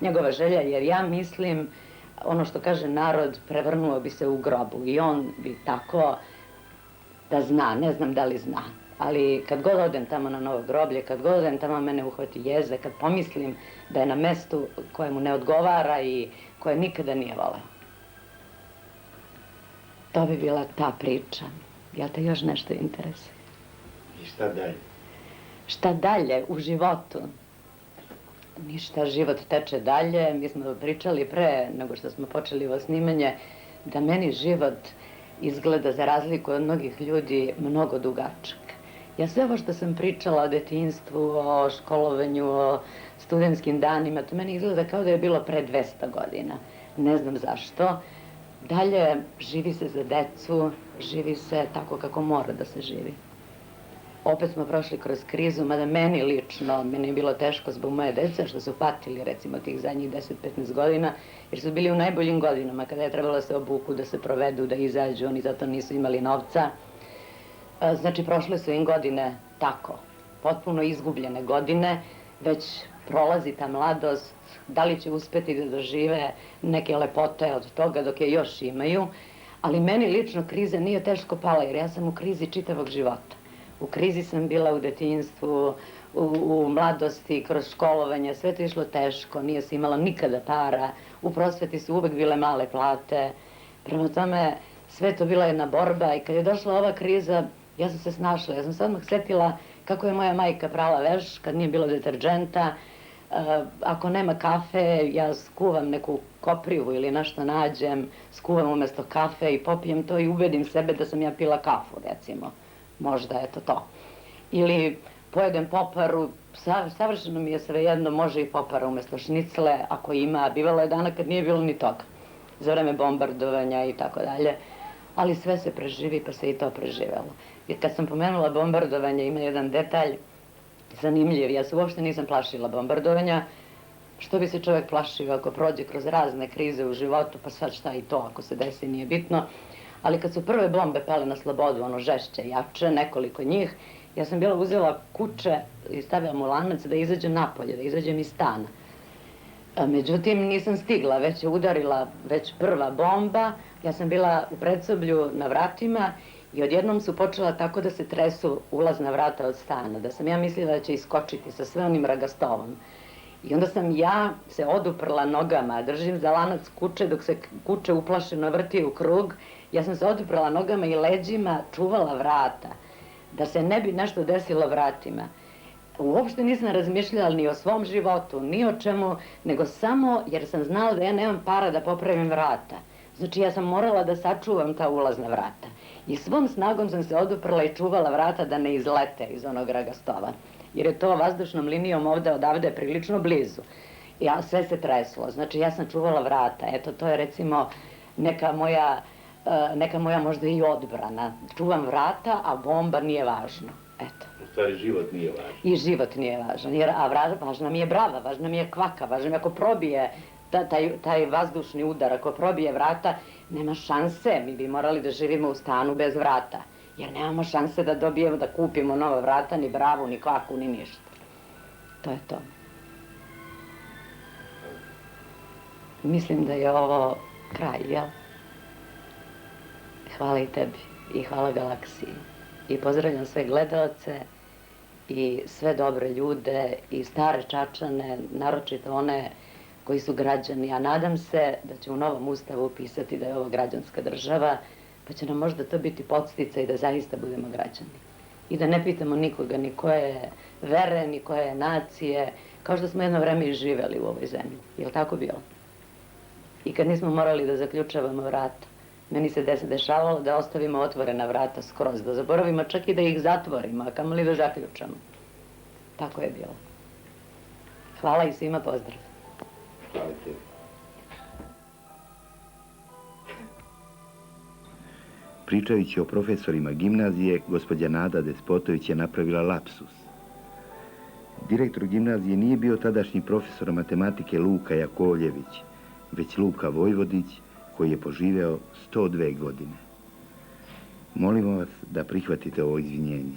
njegova želja, jer ja mislim, ono što kaže narod, prevrnuo bi se u grobu i on bi tako da zna, ne znam da li zna, ali kad god odem tamo na Novo groblje, kad god odem tamo mene uhvati jeze, kad pomislim da je na mestu koje mu ne odgovara i koje nikada nije voleo. To bi bila ta priča. Jel te još nešto interesuje? I šta dalje? Šta dalje u životu? Ništa, život teče dalje. Mi smo pričali pre nego što smo počeli ovo snimanje da meni život izgleda, za razliku od mnogih ljudi, mnogo dugačak. Ja sve ovo što sam pričala o detinjstvu, o školovanju, o studentskim danima, to meni izgleda kao da je bilo pre 200 godina. Ne znam zašto. Dalje, živi se za decu, živi se tako kako mora da se živi. Opet smo prošli kroz krizu, mada meni lično, meni je bilo teško zbog moje dece, što su patili recimo tih zadnjih 10-15 godina, jer su bili u najboljim godinama, kada je trebalo da se obuku, da se provedu, da izađu, oni zato nisu imali novca. Znači, prošle su im godine tako, potpuno izgubljene godine, već prolazi ta mladost, da li će uspeti da dožive neke lepote od toga dok je još imaju, ali meni lično kriza nije teško pala, jer ja sam u krizi čitavog života. U krizi sam bila u detinjstvu, u mladosti, kroz školovanje, sve to je išlo teško, nije se imala nikada para, u prosveti su uvek bile male plate, prema tome sve to bila jedna borba i kad je došla ova kriza, ja sam se snašla, ja sam se odmah setila kako je moja majka prala veš kad nije bilo deterđenta, ako nema kafe, ja skuvam neku koprivu ili nešto nađem, skuvam umesto kafe i popijem to i ubedim sebe da sam ja pila kafu, recimo. Možda je to. Ili pojedem poparu, savršeno mi je svejedno, može i popara umesto šnicle, ako ima, bivalo je dana kad nije bilo ni toga, za vreme bombardovanja i tako dalje, ali sve se preživi pa se i to preživelo. Jer kad sam pomenula bombardovanje, ima jedan detalj zanimljiv, ja se uopšte nisam plašila bombardovanja, što bi se čovjek plašio ako prođe kroz razne krize u životu, pa sad šta i to, ako se desi nije bitno. Ali kad su prve bombe pale na slobodu, ono žešće, jače, nekoliko njih, ja sam bila uzela kuće i stavila mu lanac da izađem napolje, da izađem iz stana. Međutim, nisam stigla, već je udarila već prva bomba, ja sam bila u predsoblju na vratima i odjednom su počela tako da se tresu ulazna vrata od stana, da sam ja mislila da će iskočiti sa sve onim ragastovom. I onda sam ja se oduprla nogama, držim za lanac kuće dok se kuće uplašeno vrti u krug. Ja sam se oduprla nogama i leđima čuvala vrata, da se ne bi nešto desilo vratima. Uopšte nisam razmišljala ni o svom životu, ni o čemu, nego samo jer sam znala da ja nemam para da popravim vrata. Znači ja sam morala da sačuvam ta ulazna vrata. I svom snagom sam se oduprla i čuvala vrata da ne izlete iz onog ragastova. Jer je to vazdušnom linijom odavde prilično blizu. Ja, sve se treslo, znači ja sam čuvala vrata. Eto, to je recimo neka moja možda i odbrana. Čuvam vrata, a bomba nije važno. Eto. U stvari život nije važan. I život nije važan, jer važna mi je brava, važna mi je kvaka, važna mi je ako probije taj vazdušni udar, ako probije vrata, nema šanse, mi bi morali da živimo u stanu bez vrata. Jer nemamo šanse da dobijemo, da kupimo nova vrata, ni bravu, ni kvaku, ni ništa. To je to. Mislim da je ovo kraj, jel? Hvala i tebi i hvala galaksiji. I pozdravljam sve gledalce i sve dobre ljude i stare Čačane, naročito one koji su građani. Ja nadam se da će u novom ustavu pisati da je ovo građanska država, pa će nam možda to biti podsticaj da zaista budemo građani. I da ne pitamo nikoga ni koje je vere, ni koje je nacije, kao što smo jedno vreme i živeli u ovoj zemlji. Je li tako bilo? I kad nismo morali da zaključavamo vrata, meni se dešavalo da ostavimo otvorena vrata skroz, da zaboravimo čak i da ih zatvorimo, a kamoli da zaključamo. Tako je bilo. Hvala i svima pozdrav. Hvala tebi. Pričajući o profesorima gimnazije, gospođa Nada Despotović je napravila lapsus. Direktor gimnazije nije bio tadašnji profesor matematike Luka Jakovljević, već Luka Vojvodić, koji je poživeo 102 godine. Molimo vas da prihvatite ovo izvinjenje.